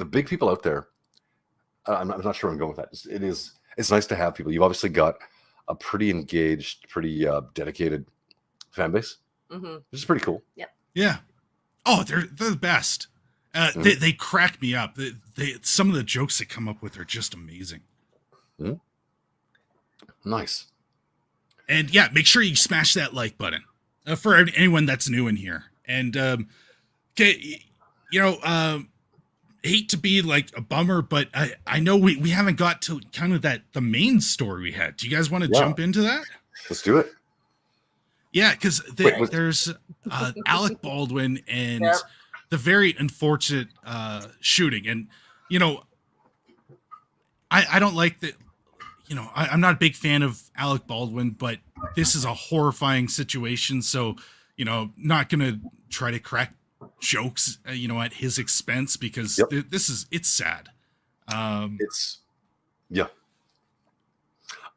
big people out there. I'm not sure where I'm going with that. It's nice to have people. You've obviously got a pretty engaged, pretty dedicated fan base, which is pretty cool. Yeah. Oh, they're the best. They crack me up. Some of the jokes they come up with are just amazing. Nice. And yeah, make sure you smash that like button for anyone that's new in here. And hate to be like a bummer, but I know we haven't got to kind of the main story we had. Do you guys want to jump into that? Let's do it. Yeah, because there's Alec Baldwin and the very unfortunate shooting. And, I don't like that. I'm not a big fan of Alec Baldwin, but this is a horrifying situation. So, not going to try to crack jokes, at his expense, because Yep. it's sad. It's yeah.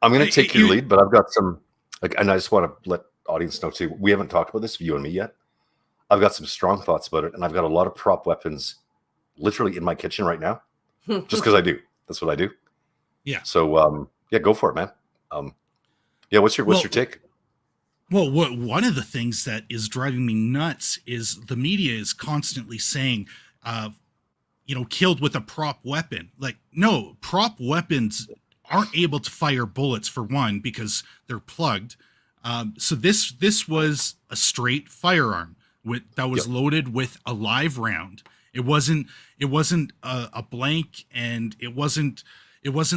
I'm going to take your lead, but I've got some, and I just want to let audience know too. We haven't talked about this, you and me, yet. I've got some strong thoughts about it, and I've got a lot of prop weapons literally in my kitchen right now, just because I do. That's what I do. Yeah. So, yeah, go for it, man. Yeah, what's your take? Well, one of the things that is driving me nuts is the media is constantly saying, killed with a prop weapon. Like, no, prop weapons aren't able to fire bullets, for one, because they're plugged. So this was a straight firearm that was loaded with a live round. It wasn't a blank, and it wasn't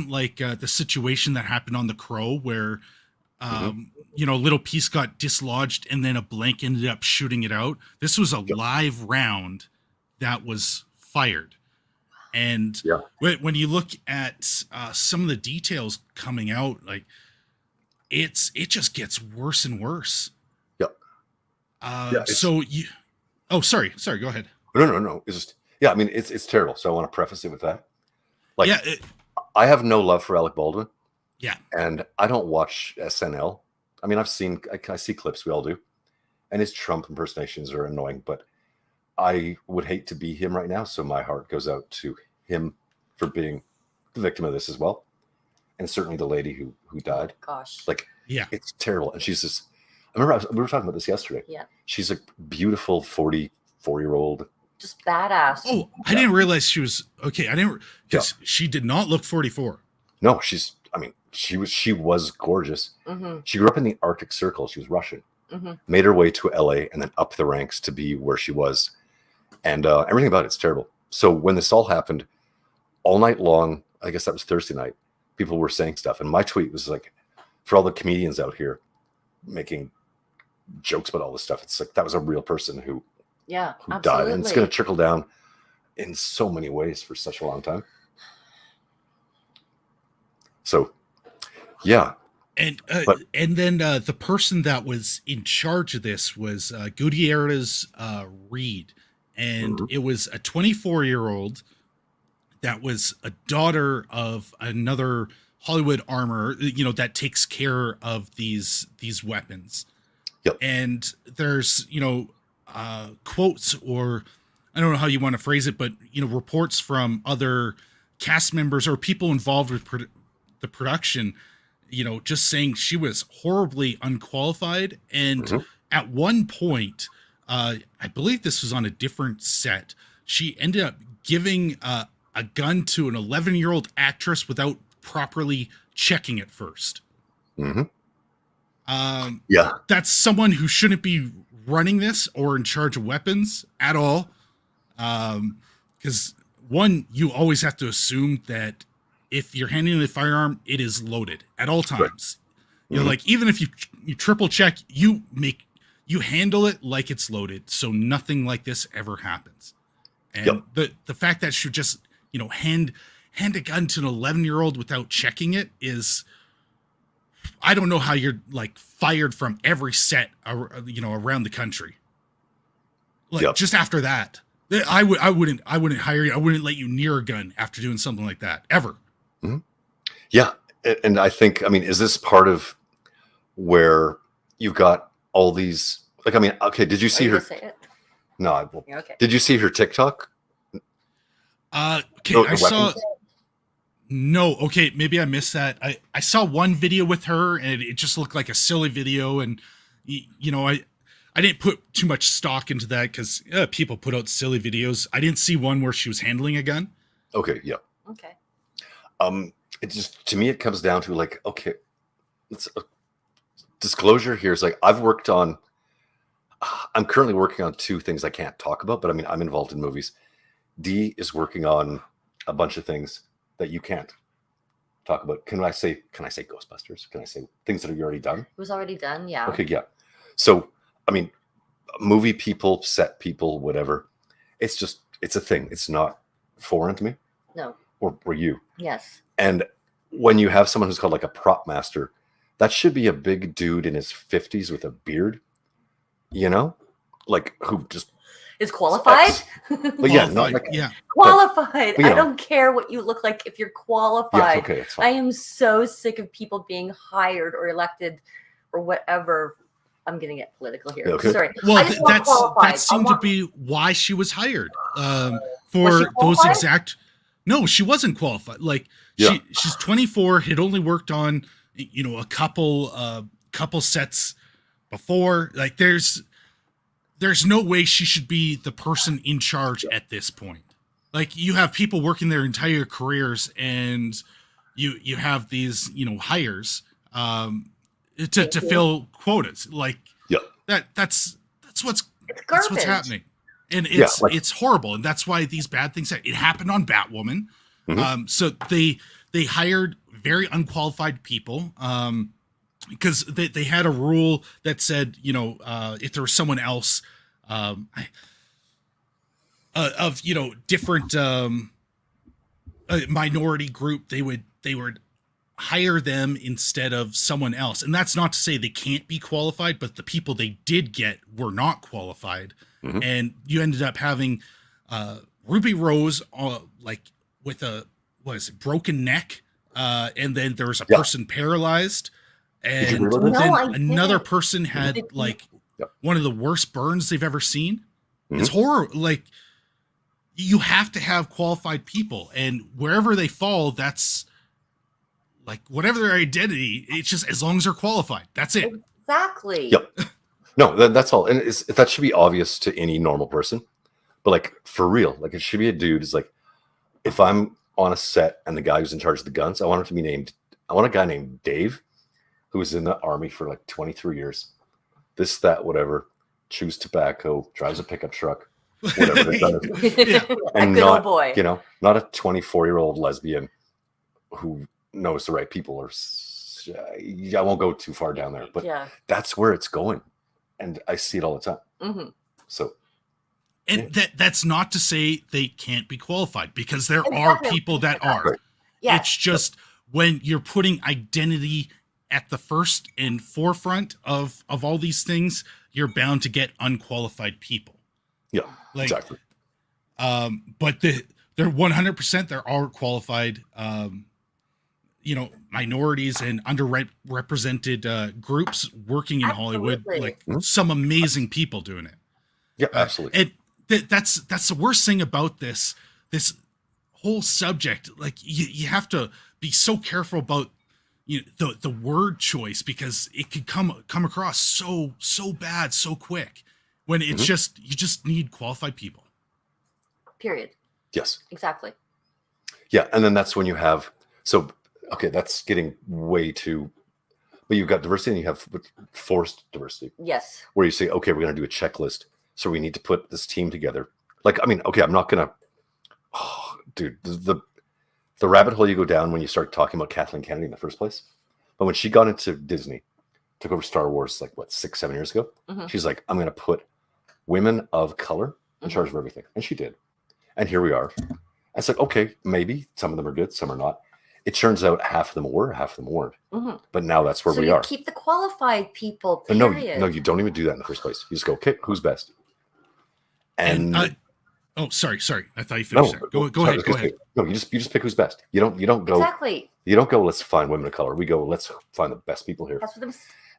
like the situation that happened on The Crow, where a little piece got dislodged and then a blank ended up shooting it out. This was a live round that was fired. And when you look at some of the details coming out, like it just gets worse and worse. So sorry, go ahead. No. It's just, I mean, it's terrible. So I want to preface it with that. Like, I have no love for Alec Baldwin. Yeah. And I don't watch SNL. I mean, I see clips, we all do. And his Trump impersonations are annoying, but I would hate to be him right now. So my heart goes out to him for being the victim of this as well. And certainly the lady who died. Gosh. Like, it's terrible. And she's just, we were talking about this yesterday. Yeah. She's a beautiful 44-year-old. Just badass. Oh, I didn't realize she was, because she did not look 44. No, she was gorgeous. Mm-hmm. She grew up in the Arctic Circle. She was Russian. Mm-hmm. Made her way to LA and then up the ranks to be where she was. And everything about it's terrible. So when this all happened, all night long, I guess that was Thursday night, people were saying stuff. And my tweet was like, for all the comedians out here making jokes about all this stuff, it's like, that was a real person who died. And it's going to trickle down in so many ways for such a long time. So, yeah. And then the person that was in charge of this was Gutierrez Reed. And it was a 24-year-old that was a daughter of another Hollywood armorer, that takes care of these weapons. Yep. And there's, quotes, or I don't know how you want to phrase it, but, reports from other cast members or people involved with the production, just saying she was horribly unqualified. And at one point, I believe this was on a different set, she ended up giving a gun to an 11-year-old actress without properly checking it first. That's someone who shouldn't be running this or in charge of weapons at all. Because one, you always have to assume that if you're handling the firearm, it is loaded at all times. Right. Like, even if you triple check, you handle it like it's loaded, so nothing like this ever happens. And the fact that she just, hand a gun to an 11-year-old without checking it is, I don't know how you're like fired from every set, around the country. Like, just after that, I wouldn't hire you. I wouldn't let you near a gun after doing something like that ever. Mm-hmm. Yeah. And I think, is this part of where you've got all these, like, okay, did you see her? No. Okay. Did you see her TikTok? Okay, I saw. No, okay, maybe I missed that. I saw one video with her, and it just looked like a silly video, and I didn't put too much stock into that because people put out silly videos. I didn't see one where she was handling a gun. Okay, yeah. Okay. It just, to me, it comes down to like, okay, disclosure here is like, I'm currently working on two things I can't talk about, but I'm involved in movies. D is working on a bunch of things that you can't talk about. Can I say Ghostbusters? Can I say things that are already done? It was already done, yeah. Okay, yeah. So, movie people, set people, whatever. It's a thing. It's not foreign to me. No. Or you. Yes. And when you have someone who's called like a prop master, that should be a big dude in his 50s with a beard, like who just Is qualified? But yeah, not Qualified, like yeah. Qualified. But, you I know. don't care what you look like if you're Yeah, qualified. okay, it's I fine. am so sick of people being hired or elected or whatever. I'm gonna get political here. Yeah, okay. Sorry. Well, I just want qualified. that seemed I want- to be why she was hired. Was For she those qualified? exact. No, she wasn't qualified. Like Yeah. she's 24, had only worked on a couple sets before. Like there's no way she should be the person in charge at this point. Like you have people working their entire careers, and you have these hires to fill quotas. Like Yeah. that's what's It's that's what's garbage. happening, and Yeah, it's like- it's horrible, and that's why these bad things it happened on Batwoman. Mhm. So they hired very unqualified people. Because they had a rule that said, if there was someone else of different minority group, they would hire them instead of someone else. And that's not to say they can't be qualified, but the people they did get were not qualified. Mhm. And you ended up having Ruby Rose like with a broken neck, and then there was a Yeah. person paralyzed. Did you And realize then No, I another didn't. person had Did you? like Yep. one of the worst burns they've ever seen. Mhm. It's horror. Like you have to have qualified people, and wherever they fall, that's like whatever their identity. It's just as long as they're qualified. That's it. Exactly. Yep. No, that's all. And that should be obvious to any normal person. But like for real, like it should be a dude. It's like if I'm on a set and the guy who's in charge of the guns, I want him to be named. I want a guy named Dave, who was in the army for like 23 years. This, that, whatever. Chews tobacco, drives a pickup truck, whatever they've done. Yeah. A And good not, old boy. not a 24-year-old lesbian who knows the right people. Or I won't go too far down there, but Yeah. that's where it's going, and I see it all the time. hmm So And that's not to say they can't be qualified, because there Exactly. are people that are. Right. Yeah. It's just when you're putting identity at the first and forefront of all these things, you're bound to get unqualified people. yeah, Like, exactly. But they're 100%. There are qualified, minorities and underrepresented groups working in Hollywood. Absolutely. Like Mhm. some amazing people doing it. Yeah, absolutely. And that's the worst thing about this whole subject. Like you have to be so careful about the word choice, because it could come across so bad so quick, when it's Mhm. you just need qualified people. Period. Yes. Exactly. Yeah, and then that's when you have okay, that's getting way too. But you've got diversity and you have forced diversity, Yes. where you say, okay, we're going to do a checklist, so we need to put this team together. Like, I mean, okay, I'm not gonna. Oh, dude, the rabbit hole you go down when you start talking about Kathleen Kennedy in the first place. But when she got into Disney, took over Star Wars like what 6-7 years ago, Mhm. she's like, I'm going to put women of color in Mhm. charge of everything, and she did. And here we are. And it's like, okay, maybe some of them are good, some are not. It turns out half of them were, half of them weren't. Mhm. But now that's where So we you are. keep the qualified people. But Period. no, you don't even do that in the first place. You just go, okay, who's best? And Oh, sorry. I thought you no, finished there. Go ahead. Go ahead. No, you just pick who's best. You don't go. Exactly. You don't go. Let's find women of color. We go. Let's find the best people here. That's what I'm.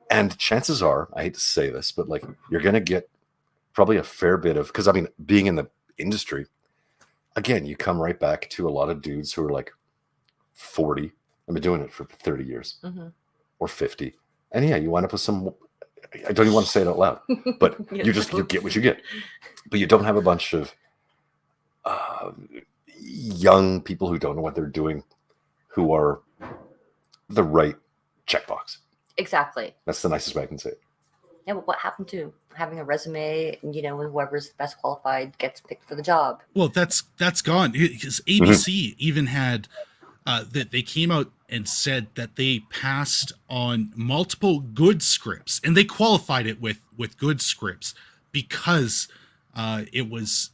And chances are, I hate to say this, but like you're gonna get probably a fair bit of, because I mean, being in the industry, again, you come right back to a lot of dudes who are like 40. I've been doing it for 30 years Mm-hmm. or 50, and yeah, you wind up with some. I don't even want to say it out loud, but Yes. you get what you get. But you don't have a bunch of young people who don't know what they're doing, who are the right checkbox. Exactly. That's the nicest way I can say it. Yeah, but what happened to having a resume? And whoever's best qualified gets picked for the job. Well, that's gone, because ABC even had that they came out and said that they passed on multiple good scripts, and they qualified it with good scripts, because it was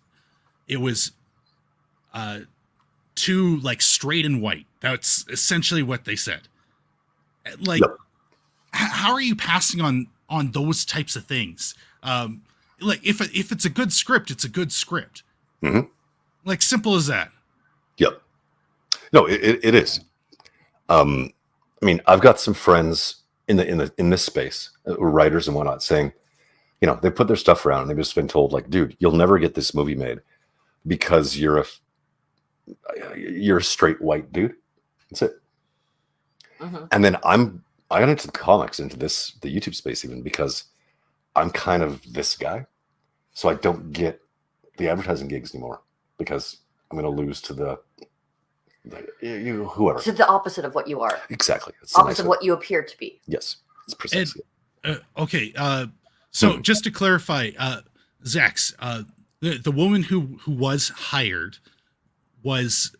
too like straight and white. That's essentially what they said. Like, Yep. how are you passing on those types of things? like if it's a good script, it's a good script. Mhm. Like simple as that. Yep. No, it is. I mean, I've got some friends in this space, writers and whatnot, saying, they put their stuff around and they've just been told, like, dude, you'll never get this movie made because you're a straight white dude. That's it. Mm-hmm. And then I got into the comics, into the YouTube space, even because I'm kind of this guy, so I don't get the advertising gigs anymore because I'm going to lose to the whoever. So the opposite of what you are. Exactly. It's Opposite of what you appear to be. Yes, it's precisely. Okay. So just to clarify, Zax, the woman who was hired was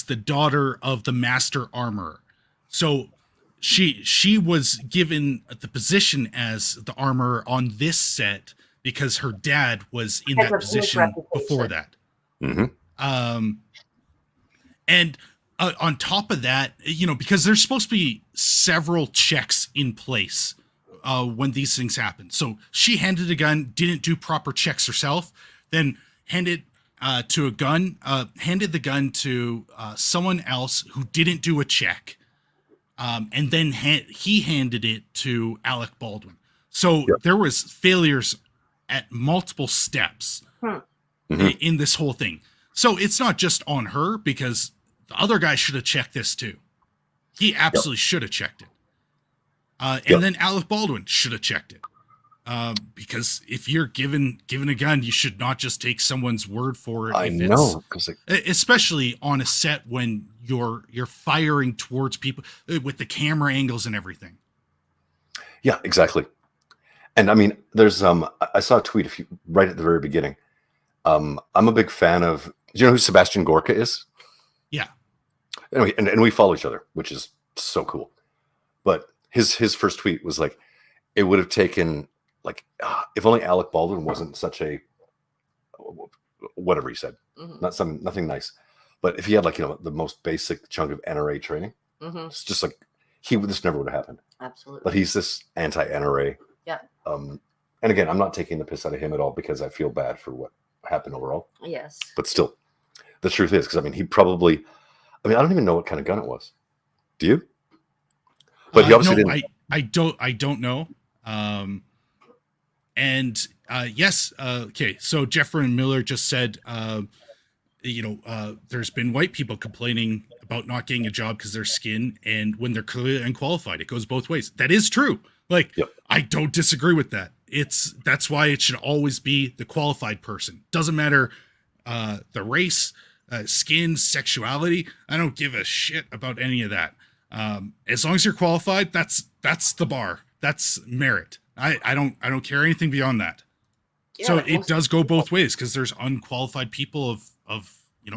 the daughter of the master armorer. So she was given the position as the armorer on this set because her dad was in that position before that. Mm-hmm. And on top of that, because there's supposed to be several checks in place when these things happen. So she handed a gun, didn't do proper checks herself, then handed the gun to someone else who didn't do a check. And then he handed it to Alec Baldwin. So there was failures at multiple steps in this whole thing. So it's not just on her, because the other guy should have checked this too. He absolutely should have checked it. And then Alec Baldwin should have checked it. Because if you're given a gun, you should not just take someone's word for it. I know, especially on a set when you're firing towards people with the camera angles and everything. Yeah, exactly. And I mean, there's I saw a tweet right at the very beginning. I'm a big fan of. Do you know who Sebastian Gorka is? Yeah. Anyway, and we follow each other, which is so cool. But his first tweet was like, it would have taken. Like, if only Alec Baldwin wasn't such a, whatever he said, nothing nice, but if he had the most basic chunk of NRA training, it's just like this never would have happened. Absolutely. But he's this anti-NRA. Yeah. And again, I'm not taking the piss out of him at all because I feel bad for what happened overall. Yes. But still, the truth is, because he probably, I don't even know what kind of gun it was. Do you? But he obviously didn't. I don't know. And yes, okay. So Jeffrey Miller just said, there's been white people complaining about not getting a job because their skin, and when they're clearly unqualified, it goes both ways. That is true. I don't disagree with that. That's why it should always be the qualified person. Doesn't matter the race, skin, sexuality. I don't give a shit about any of that. As long as you're qualified, that's the bar. That's merit. I don't care anything beyond that. Yeah, so it does go both ways, because there's unqualified people of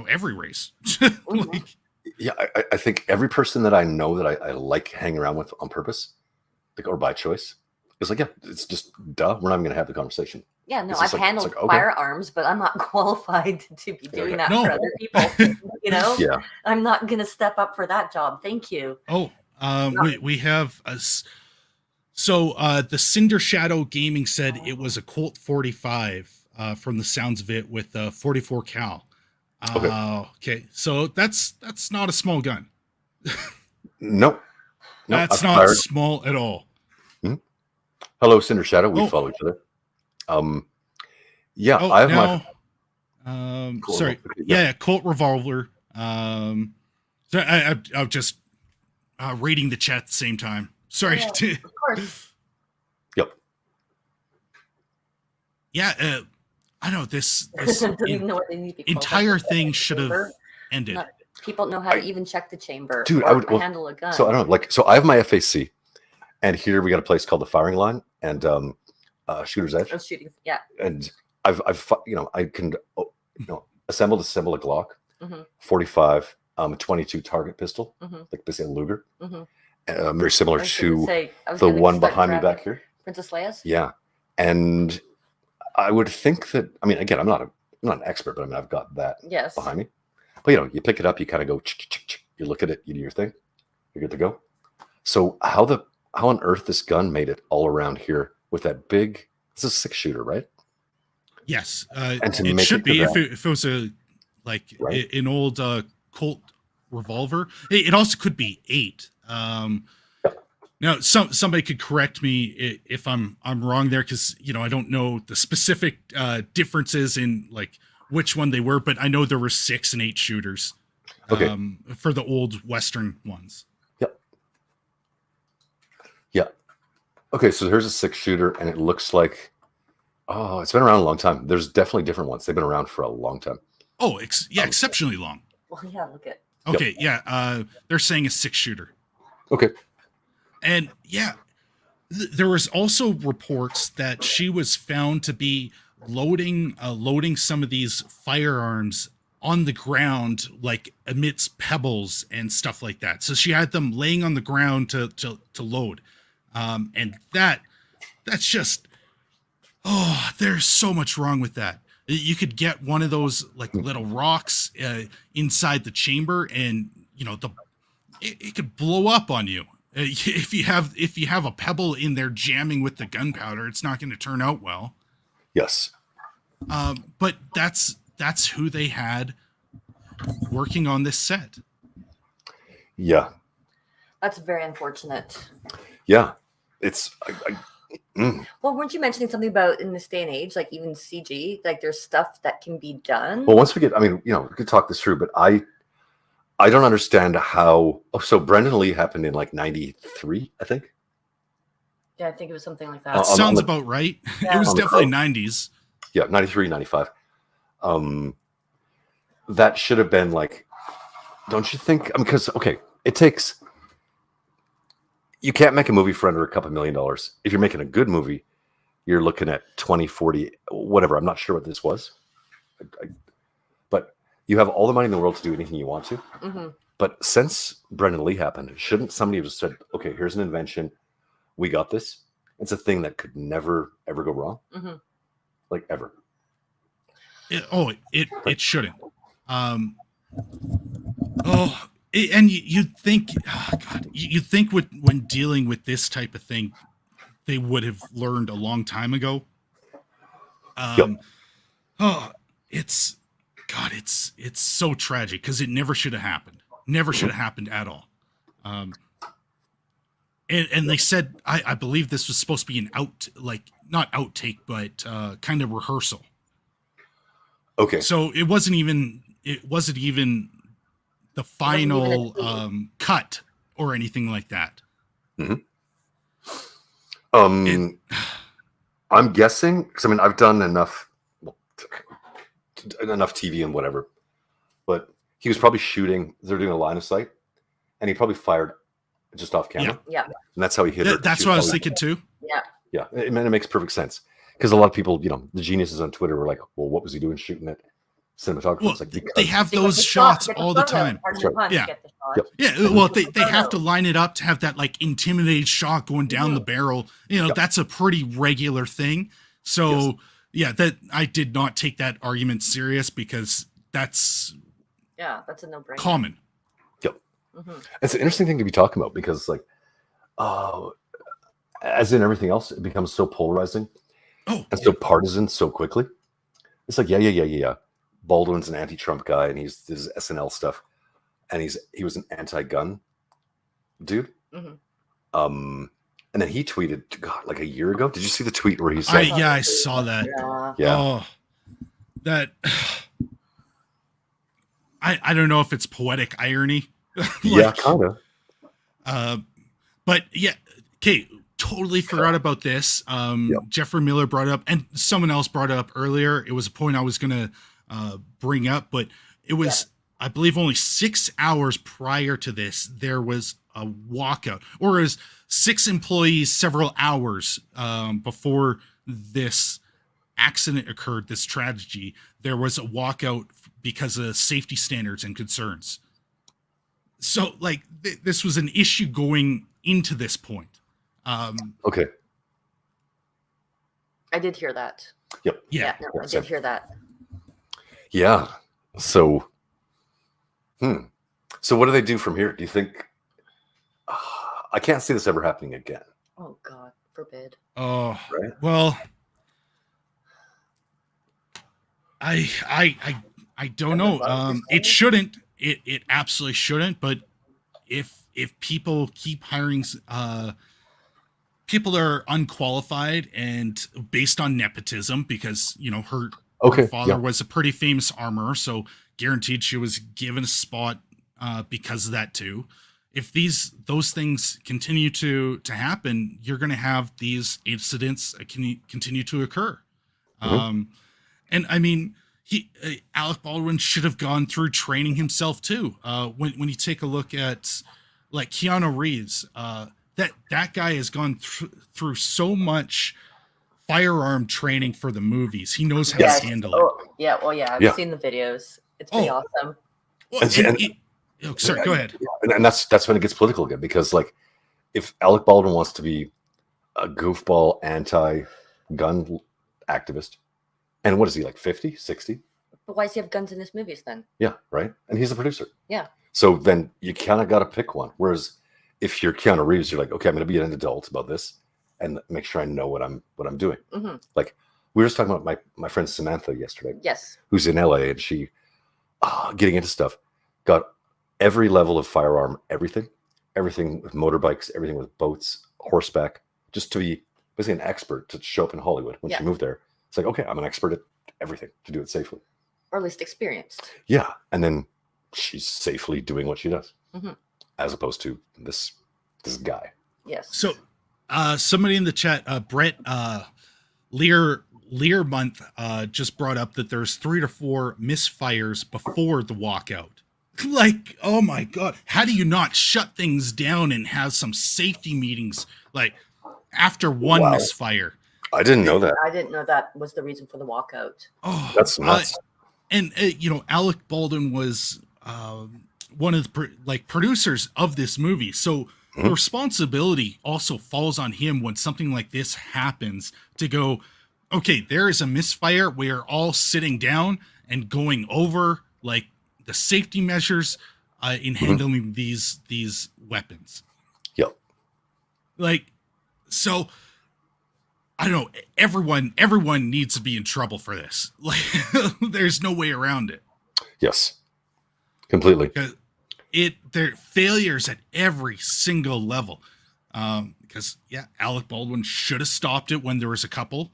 every race. Yeah, I think every person that I know that I like hanging around with on purpose, or by choice, is like, yeah, it's just duh. We're not even gonna have the conversation. Yeah, no, I've handled firearms, but I'm not qualified to be doing that for other people. Yeah, I'm not gonna step up for that job. Thank you. Oh, we have a. So the Cinder Shadow Gaming said it was a Colt 45 from the sounds of it, with 44 cal. Okay, so that's not a small gun. Nope. That's not small at all. Mm-hmm. Hello, Cinder Shadow. We follow each other. Yeah, I have Cool. Sorry. Yeah, Colt revolver. So I'm just reading the chat at the same time. Sorry. Yeah, of course. Yep. Yeah, I know this entire thing should have ended. People know how to even check the chamber. Dude, or handle a gun. So I don't know. So I have my FAC, and here we got a place called the Firing Line and Shooter's Edge. Oh, shooting, yeah. And I can assemble a Glock, 45, 22 target pistol, like basically a Luger. Very similar to the one behind me back here. Princess Leia's? Yeah. And I would think that, again, I'm not an expert, but I've got that behind me. But you pick it up, you kind of go, you look at it, you do your thing, you're good to go. So how on earth this gun made it all around here with that big, this is a 6-shooter, right? Yes, And to it make should it to be that, if it was a like right? an old Colt revolver. It also could be 8. Yeah. Now, somebody could correct me if I'm wrong there, because I don't know the specific differences in like which one they were, but I know there were 6 and 8 shooters Okay. for the old Western ones. Yep. Yeah. Okay, so here's a 6-shooter, and it looks like it's been around a long time. There's definitely different ones. They've been around for a long time. Oh, exceptionally long. Well, yeah, look at. Okay, yeah, they're saying a 6-shooter. Okay. And yeah, there was also reports that she was found to be loading some of these firearms on the ground, like amidst pebbles and stuff like that. So she had them laying on the ground to load, and that's just there's so much wrong with that. You could get one of those like little rocks inside the chamber, and it could blow up on you. If you have a pebble in there jamming with the gunpowder, it's not going to turn out well. Yes. But that's who they had working on this set. Yeah. That's very unfortunate. Yeah. It's Well, weren't you mentioning something about in this day and age, like even CG, like there's stuff that can be done? well, once we get, we could talk this through, but I don't understand how. Oh, so Brendan Lee happened in like 93, I think. Yeah, I think it was something like That that. sounds about right. Yeah. It was On the definitely Crow. 90s. Yeah, 93, 95. That should have been like, don't you think? Because, okay, it takes, you can't make a movie for under $2 million. If you're making a good movie, you're looking at 20, 40, whatever. I'm not sure what this was. But you have all the money in the world to do anything you want to. Mm-hmm. But since Brendan Lee happened, shouldn't somebody have said, okay, here's an invention. We got this. It's a thing that could never, ever go wrong. Mm-hmm. Like ever. It shouldn't. And you'd think, you'd think when dealing with this type of thing, they would have learned a long time ago. It's so tragic because it never should have happened. Never should have happened at all. And they said, I believe this was supposed to be an not outtake, but kind of rehearsal. Okay. So it wasn't even the final cut or anything like that. Mm-hmm. I'm guessing because I've done enough TV and whatever, but he was probably shooting. They're doing a line of sight, and he probably fired just off camera. Yeah. And that's how he hit her. That's what I was thinking too. Yeah. Yeah, it makes perfect sense because a lot of people, the geniuses on Twitter were like, "Well, what was he doing shooting at cinematography?" Well, it's like they have those shots all the time. Right. Yeah. Yep. Yeah, well, they have to line it up to have that like intimidated shot going down the barrel. That's a pretty regular thing. So that I did not take that argument serious because that's a no-brainer. Common. Yep. Mm-hmm. It's an interesting thing to be talking about because as in everything else, it becomes so polarizing and so partisan so quickly. It's like, yeah. Baldwin's an anti-Trump guy, and he's this SNL stuff, and he was an anti-gun dude. Mm-hmm. And then he tweeted, God, like a year ago. Did you see the tweet where he said, I saw that. Yeah. Oh, that. I don't know if it's poetic irony. Yeah, kind of. But yeah, okay. Totally forgot about this. Jeffrey Miller brought it up, and someone else brought it up earlier. It was a point I was going to bring up, but it was, I believe, only 6 hours prior to this, there was a walkout, or it was 6 employees several hours before this accident occurred, this tragedy. There was a walkout because of safety standards and concerns. So, like, this was an issue going into this point. Okay. I did hear that. Yep. Yeah, I did hear that. Yeah. So, So what do they do from here? Do you think? I can't see this ever happening again. Oh God, forbid. Oh, right. Well, I don't I would know. love to It see. shouldn't. It absolutely shouldn't. But if people keep hiring people that are unqualified and based on nepotism, because her Okay. father Yeah. was a pretty famous armorer, so guaranteed she was given a spot because of that too. If those things continue to happen, you're going to have these incidents continue to occur. Mhm. And I mean, Alec Baldwin should have gone through training himself too. When you take a look at like Keanu Reeves, that guy has gone through so much firearm training for the movies. He knows how Yeah. to handle it. Oh, yeah. Well, yeah. I've Yeah. seen the videos. It's pretty Oh. awesome. Well, sorry, go ahead. And that's when it gets political again, because like if Alec Baldwin wants to be a goofball anti-gun activist, and what is he, like 50, 60? But why does he have guns in his movies then? Yeah, right. And he's a producer. Yeah. So then you kind of got to pick one. Whereas if you're Keanu Reeves, you're like, okay, I'm going to be an adult about this and make sure I know what I'm doing. Mm-hmm. Like we were just talking about my friend Samantha yesterday, Yes. who's in LA, and she getting into stuff, got every level of firearm, everything with motorbikes, everything with boats, horseback, just to be basically an expert to show up in Hollywood when she moved there. It's like, okay, I'm an expert at everything to do it safely. Or at least experienced. Yeah. And then she's safely doing what she does, Mm-hmm. as opposed to this guy. Yes. So, somebody in the chat, Brett Learmonth, just brought up that there's 3 to 4 misfires before the walkout. Like, oh my god, how do you not shut things down and have some safety meetings like after one misfire? I didn't know that. I didn't know that was the reason for the walkout. Oh, That's nuts. And Alec Baldwin was one of the producers of this movie, so the responsibility also falls on him when something like this happens to go, okay, there is a misfire. We are all sitting down and going over like the safety measures in handling these weapons. Yep. Like, so I don't know. Everyone needs to be in trouble for this. Like, there's no way around it. Yes. Completely. Because there are failures at every single level. Because Alec Baldwin should have stopped it when there was a couple.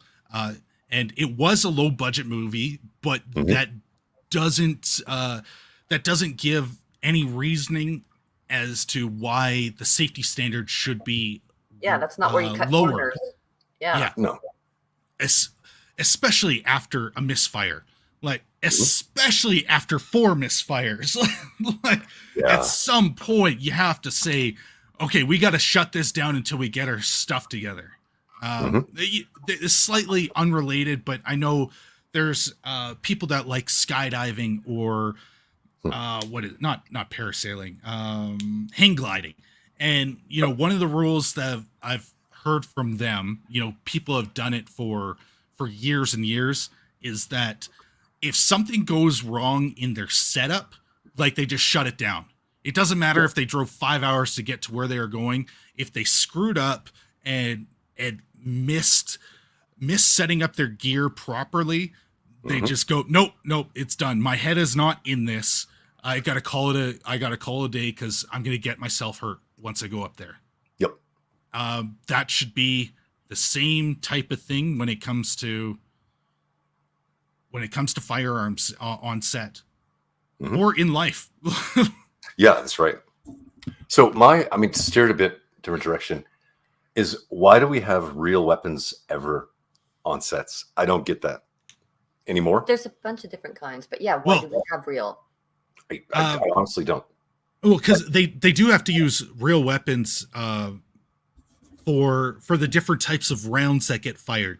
And it was a low budget movie, but that doesn't give any reasoning as to why the safety standard should be that's not where you cut lower. corners. Yeah. No. Especially after a misfire. Like, especially after 4 misfires. Like, at some point, you have to say, okay, we got to shut this down until we get our stuff together. It's slightly unrelated, but I know there's people that like skydiving or not parasailing, hang gliding. And, one of the rules that I've heard from them, people have done it for years and years, is that if something goes wrong in their setup, like, they just shut it down. It doesn't matter if they drove 5 hours to get to where they are going. If they screwed up and missed setting up their gear properly, they just go, nope, it's done. My head is not in this. I gotta call it a day because I'm gonna get myself hurt once I go up there. Yep. That should be the same type of thing when it comes to firearms on set or in life. Yeah, that's right. So to steer it a bit different direction, is why do we have real weapons ever on sets? I don't get that anymore. There's a bunch of different kinds, but why do we have real? I honestly don't. Well, because they do have to use real weapons for the different types of rounds that get fired,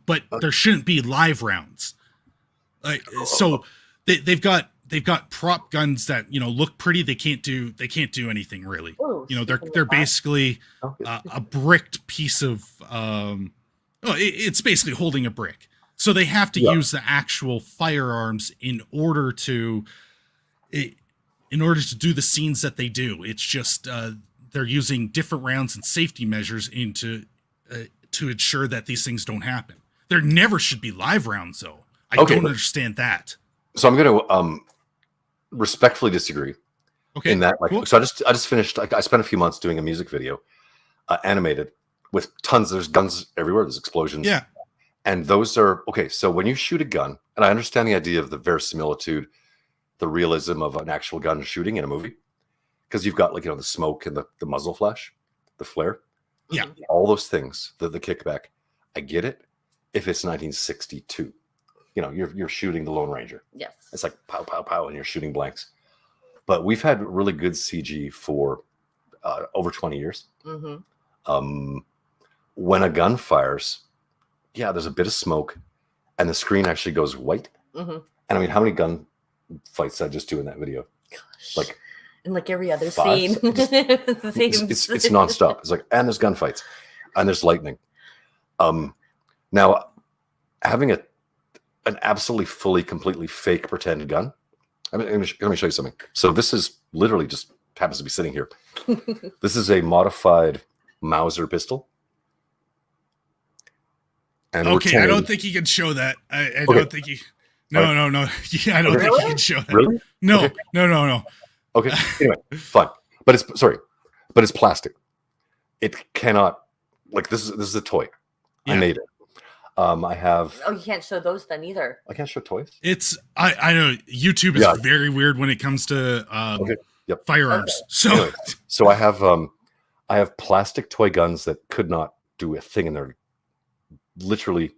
but there shouldn't be live rounds. So they've got prop guns that look pretty. They can't do anything really. Ooh, They're basically a bricked piece of it's basically holding a brick. So they have to use the actual firearms in order to do the scenes that they do. It's just they're using different rounds and safety measures to ensure that these things don't happen. There never should be live rounds though. I Okay. don't understand that. So I'm going to respectfully disagree Okay. in that. Like, cool. so I just finished. Like, I spent a few months doing a music video, animated with tons. There's guns everywhere. There's explosions. Yeah. And those are okay. So when you shoot a gun, and I understand the idea of the verisimilitude, the realism of an actual gun shooting in a movie, because you've got, like, the smoke and the muzzle flash, the flare, Yeah. all those things, the kickback. I get it. If it's 1962, you're shooting the Lone Ranger. Yes. It's like pow, pow, pow, and you're shooting blanks. But we've had really good CG for over 20 years. Mm-hmm. When a gun fires, yeah, there's a bit of smoke, and the screen actually goes white. Mm-hmm. And I mean, how many gun fights did I just do in that video? Gosh. Like, and like every other 5, scene. it's nonstop. It's like, and there's gunfights, and there's lightning. Now, having an absolutely, fully, completely fake pretend gun. I mean, let me show you something. So this is literally just happens to be sitting here. This is a modified Mauser pistol. And Okay, I don't think you can show that. I don't think you. No. Yeah, I don't think you can show that. Really? No, Okay. no. Okay. Anyway, fine. But it's plastic. It cannot, like, this is a toy. Yeah. I made it. I have. Oh, you can't show those then either. I can't show toys. It's I know YouTube is very weird when it comes to firearms. Okay. So Anyway, so I have plastic toy guns that could not do a thing, and they're literally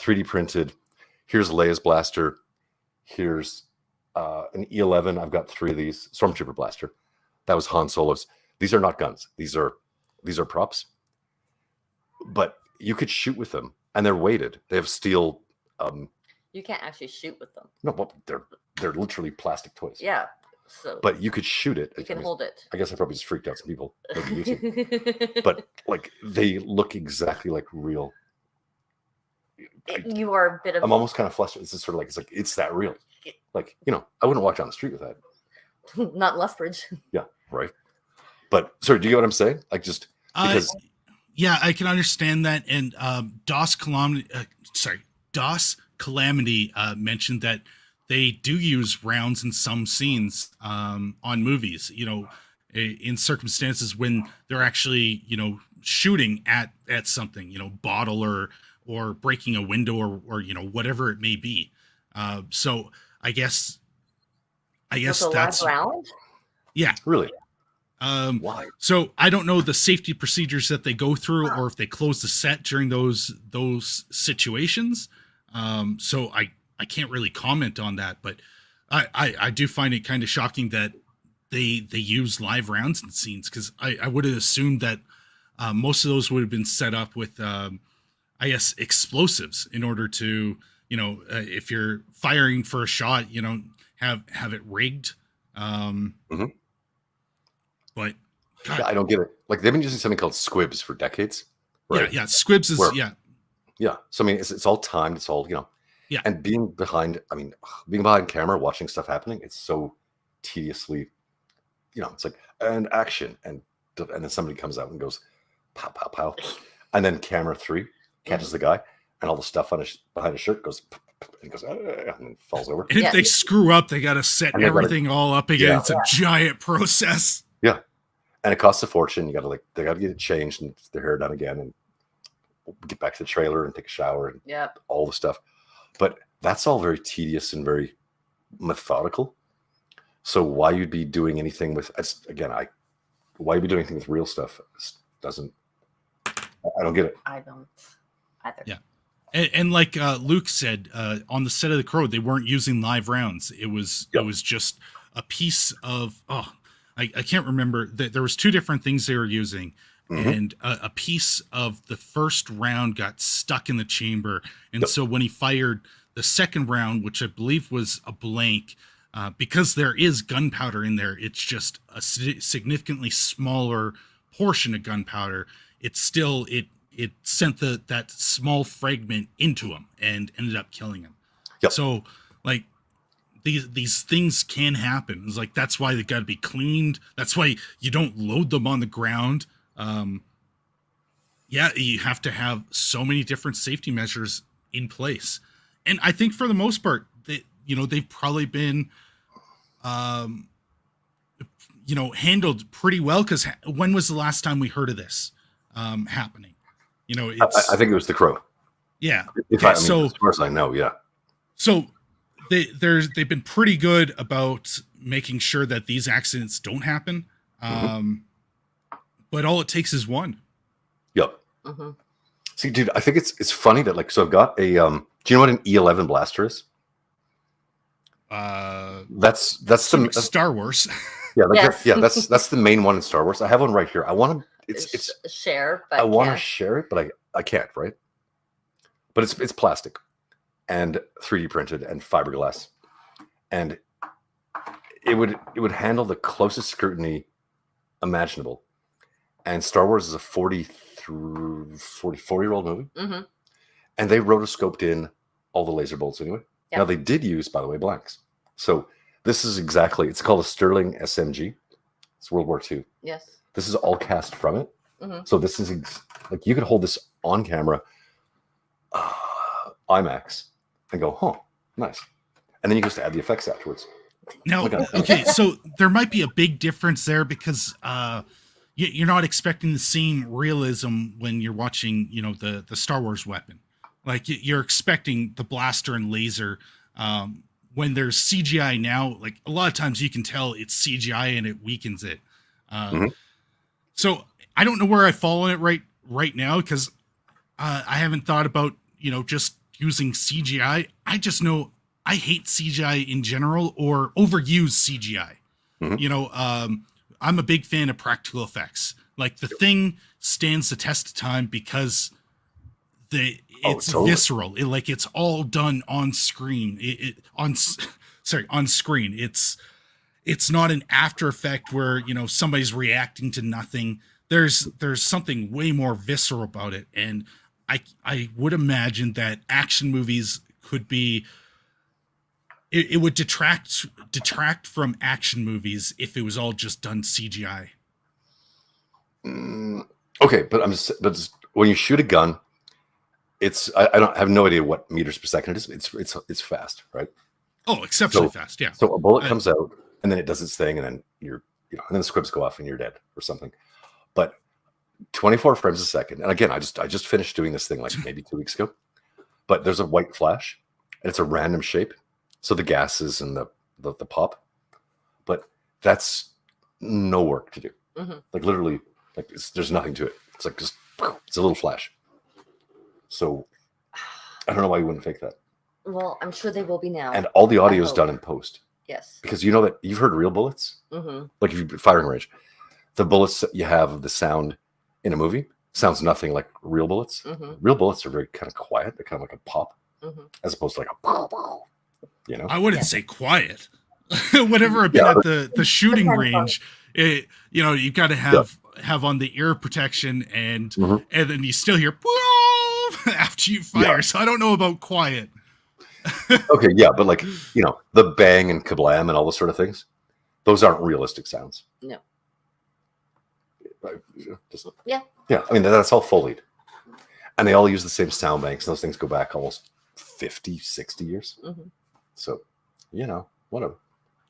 3D printed. Here's Leia's blaster. Here's an E11. I've got 3 of these. Stormtrooper blaster. That was Han Solo's. These are not guns. These are props. But you could shoot with them, and they're weighted. They have steel. You can't actually shoot with them. No, well, they're literally plastic toys. Yeah. So But you could shoot it. you can hold it. I guess I probably just freaked out some people. Like YouTube. But like, they look exactly like real. You are a bit of. I'm almost kind of flustered. It's just sort of like it's that real. Like, I wouldn't walk down the street with that. Not Lethbridge. Yeah, right. But sorry, do you get what I'm saying? Like, just because. Yeah, I can understand that. And DOS Calamity mentioned that they do use rounds in some scenes on movies. In circumstances when they're actually shooting at something, bottle or breaking a window or whatever it may be. So I guess that's round. Yeah, Really. Why? So I don't know the safety procedures that they go through, or if they close the set during those situations. So I can't really comment on that, but I do find it kind of shocking that they use live rounds in scenes, because I would have assumed that most of those would have been set up with I guess explosives in order to if you're firing for a shot, have it rigged. But God. Yeah, I don't get it. Like, they've been using something called squibs for decades. Right? Yeah. Squibs is Yeah. So I mean, it's all timed. It's all Yeah. And being behind camera, watching stuff happening, it's so tediously, it's like, and action, and then somebody comes out and goes, pow, pow, pow, and then camera 3 catches the guy, and all the stuff behind his shirt goes, and goes, and then falls over. And if they screw up, they got to set everything all up again. Yeah. It's a giant process. Yeah. And it costs a fortune. They got to get it changed and their hair done again, and get back to the trailer and take a shower and all the stuff. But that's all very tedious and very methodical. So why you'd be doing anything with, why you'd be doing anything with real stuff doesn't, I don't get it. I don't either. Yeah. And like Luke said, on the set of The Crow, they weren't using live rounds. It was just a piece of, I can't remember. There was 2 different things they were using. Mm-hmm. And a piece of the first round got stuck in the chamber. And so when he fired the second round, which I believe was a blank, because there is gunpowder in there, it's just a significantly smaller portion of gunpowder. It's still, it sent that small fragment into him and ended up killing him. Yep. So like these things can happen. It's like, that's why they got to be cleaned. That's why you don't load them on the ground. You have to have so many different safety measures in place. and I think for the most part, they've probably been, handled pretty well. Because when was the last time we heard of this happening? I think it was The Crow. Yeah. As far as I know, yeah. So they've been pretty good about making sure that these accidents don't happen. But all it takes is one. Yep. See, dude, I think it's funny that so I've got a do you know what an E11 blaster is? That's the Star Wars. Yeah, that's the main one in Star Wars. I have one right here. I want to it's share, but I want to share it, but I can't, right? But it's plastic and 3D printed and fiberglass, and it would handle the closest scrutiny imaginable. And Star Wars is a 44-year-old movie, and they rotoscoped in all the laser bolts anyway. Yep. Now they did use, by the way, blanks. So this is it's called a Sterling SMG. It's World War II. Yes. This is all cast from it. So this is you could hold this on camera, IMAX, and go, huh, nice. And then you just add the effects afterwards. Now, okay, so there might be a big difference there because you're not expecting the same realism when you're watching, the Star Wars weapon. Like you're expecting the blaster and laser. When there's CGI now, like a lot of times you can tell it's CGI and it weakens it. So I don't know where I fall on it right now because I haven't thought about, just using CGI. I just know I hate CGI in general or overuse CGI. I'm a big fan of practical effects. Like the thing stands the test of time because it's visceral. It's all done on screen. On screen. It's not an after effect where somebody's reacting to nothing. There's something way more visceral about it, and I would imagine that action movies could be. It would detract from action movies if it was all just done CGI. Okay, but when you shoot a gun, I don't have no idea what meters per second it is. It's fast, right? Oh, exceptionally fast, yeah. So a bullet comes out, and then it does its thing, and then and then the squibs go off, and you're dead or something. But 24 frames a second, and again, I just finished doing this thing maybe 2 weeks ago. But there's a white flash, and it's a random shape. So the gases and the pop, but that's no work to do. Literally, there's nothing to it. It's it's a little flash. So I don't know why you wouldn't fake that. Well, I'm sure they will be now. And all the audio is done in post. Yes. Because you know that you've heard real bullets. Like if you firing range, the bullets that you have, the sound in a movie sounds nothing like real bullets. Real bullets are very kind of quiet. They're kind of like a pop, as opposed to like a pow, pow. I wouldn't say quiet. Whenever I've been at the shooting range, you've got to have on the ear protection and then you still hear after you fire. So I don't know about quiet. Okay, yeah, but the bang and kablam and all those sort of things, those aren't realistic sounds. No. Yeah. I mean, that's all Foleyed. And they all use the same sound banks. And those things go back almost 50, 60 years. So, whatever.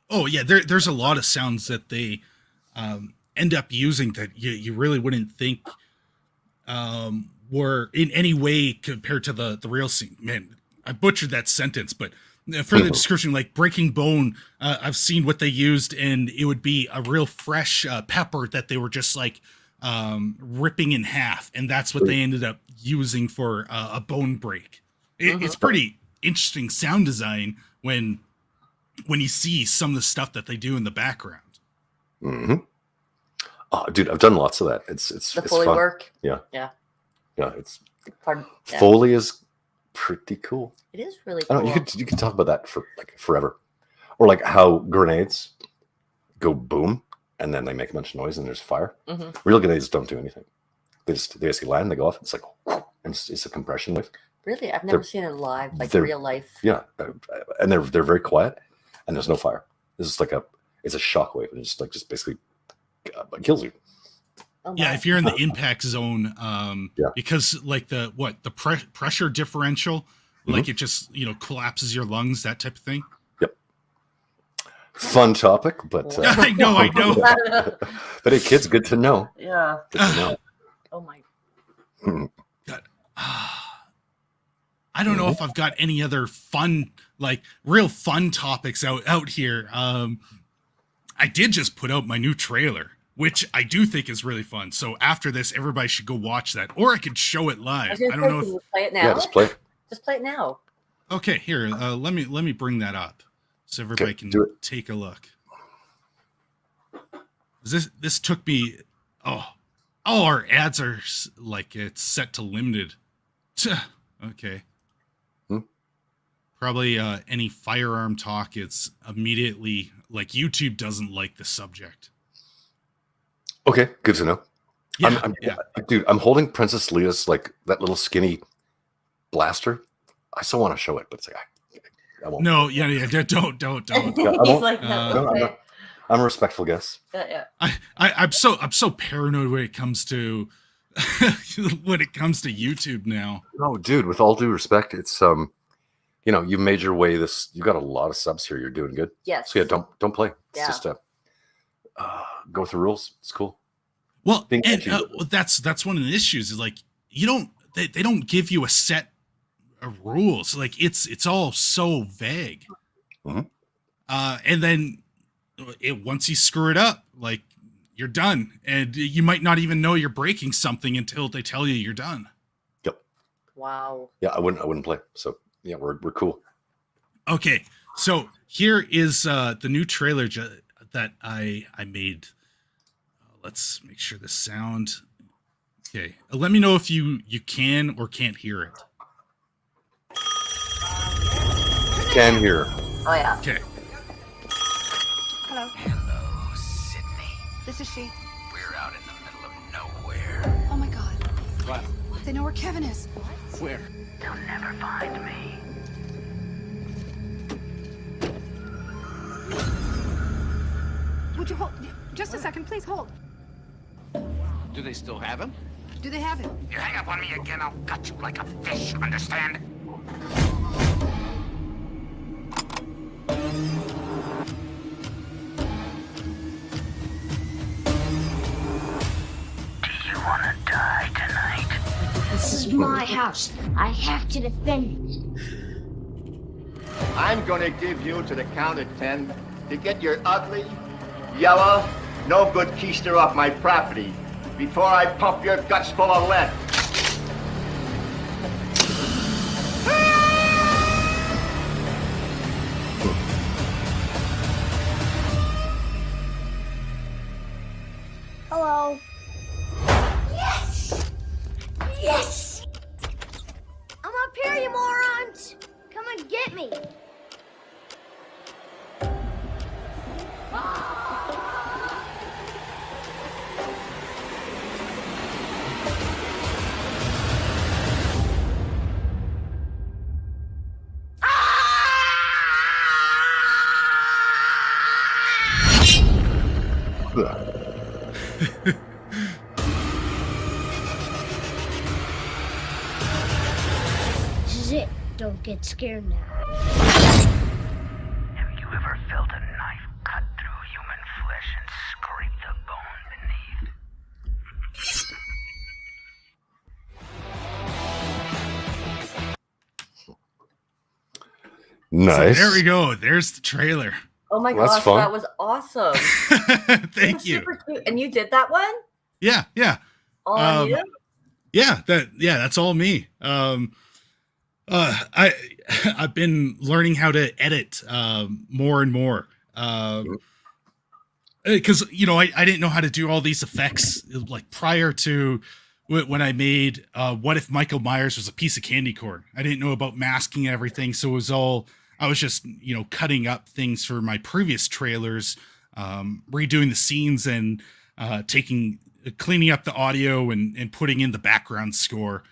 Oh, yeah. There's a lot of sounds that they end up using that you really wouldn't think were in any way compared to the real scene. Man, I butchered that sentence, but for the description, like Breaking Bone, I've seen what they used, and it would be a real fresh pepper that they were just ripping in half, and that's what they ended up using for a bone break. It's pretty interesting sound design when you see some of the stuff that they do in the background. Oh, dude, I've done lots of that. It's Foley fun. work. Yeah. It's Foley is pretty cool. It is really cool. You could talk about that for forever, or how grenades go boom and then they make a bunch of noise and there's fire. Real grenades don't do anything. They basically land, they go off. It's and it's a compression wave. Really, I've never seen it live, real life. Yeah, and they're very quiet, and there's no fire. This is it's a shock wave, and it's just basically kills you. Oh, yeah, if you're in the impact zone, because the pressure differential Like it just, collapses your lungs, that type of thing. Yep. Fun topic, but I know. But hey, kids, good to know. Yeah. Good to know. Oh my. God. I don't know if I've got any other fun, real fun topics out here. I did just put out my new trailer, which I do think is really fun. So after this, everybody should go watch that, or I could show it live. I don't know if you play it now. Yeah, just play. Just play it now. Okay, here. Let me bring that up so everybody can take a look. This took me. Oh, our ads are it's set to limited. Okay. Probably any firearm talk. It's immediately YouTube doesn't like the subject. Okay, good to know. Yeah, Dude, I'm holding Princess Leia's that little skinny blaster. I still want to show it, but it's I won't. No, yeah, don't. He's like, no, okay. I'm a respectful guest. Yeah. I'm so paranoid when it comes to YouTube now. No, dude, with all due respect, it's you've made your way you got a lot of subs here. You're doing good. Yes. So yeah, don't play. It's just go with the rules. It's cool. Well, that's one of the issues is they don't give you a set of rules. It's all so vague. And then once you screw it up, you're done, and you might not even know you're breaking something until they tell you you're done. Yep. Wow. Yeah, I wouldn't play. So yeah, we're cool. Okay, so here is the new trailer that I made. Let's make sure the sound. Okay, let me know if you can or can't hear it. Can hear. Oh yeah. Okay. Hello. Hello, Sydney. This is she. We're out in the middle of nowhere. Oh my god. What? They know where Kevin is. Where? They'll never find me. Would you hold? Just a second, please hold. Do they still have him? Do they have him? You hang up on me again, I'll gut you like a fish, understand? Do you want to die tonight? This is my house. I have to defend it. I'm gonna give you to the count of 10 to get your ugly, yellow, no good keister off my property before I pump your guts full of lead. Hello. Yes! Yes! I'm up here, you morons! Come and get me! This is it. Don't get scared now. Have you ever felt a knife cut through human flesh and scrape the bone beneath? Nice. So there we go. There's the trailer. Oh my That's gosh, fun. that was awesome. Thank That was you. super cute. And you did that one? Yeah. All on you? That's all me. I've been learning how to edit more and more. Because I didn't know how to do all these effects prior to when I made What If Michael Myers Was a Piece of Candy Corn. I didn't know about masking everything, so I was just cutting up things for my previous trailers, redoing the scenes and cleaning up the audio and putting in the background score.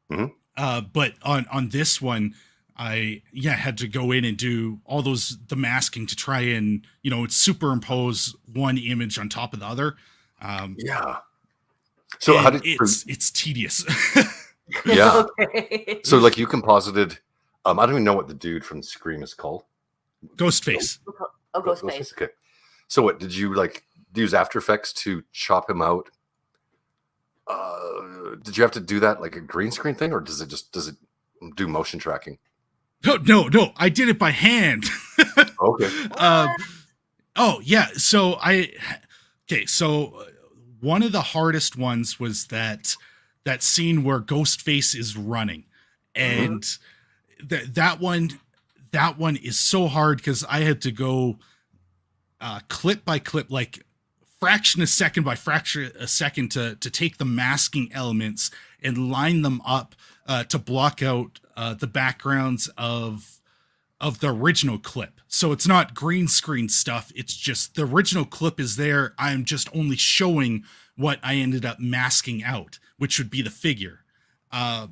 But on this one, I had to go in and do all the masking to try and superimpose one image on top of the other. So how did it's tedious. Yeah. Okay. So you composited I don't even know what the dude from Scream is called. Ghostface. Oh, Ghostface. Okay. So what did you like use After Effects to chop him out? Did you have to do that like a green screen thing, or does it do motion tracking? No. I did it by hand. Okay. Oh yeah. So one of the hardest ones was that scene where Ghostface is running, and that one is so hard because I had to go clip by clip, like fraction a second by fraction a second to take the masking elements and line them up to block out the backgrounds of the original clip. So it's not green screen stuff. It's just the original clip is there. I'm just only showing what I ended up masking out, which would be the figure. The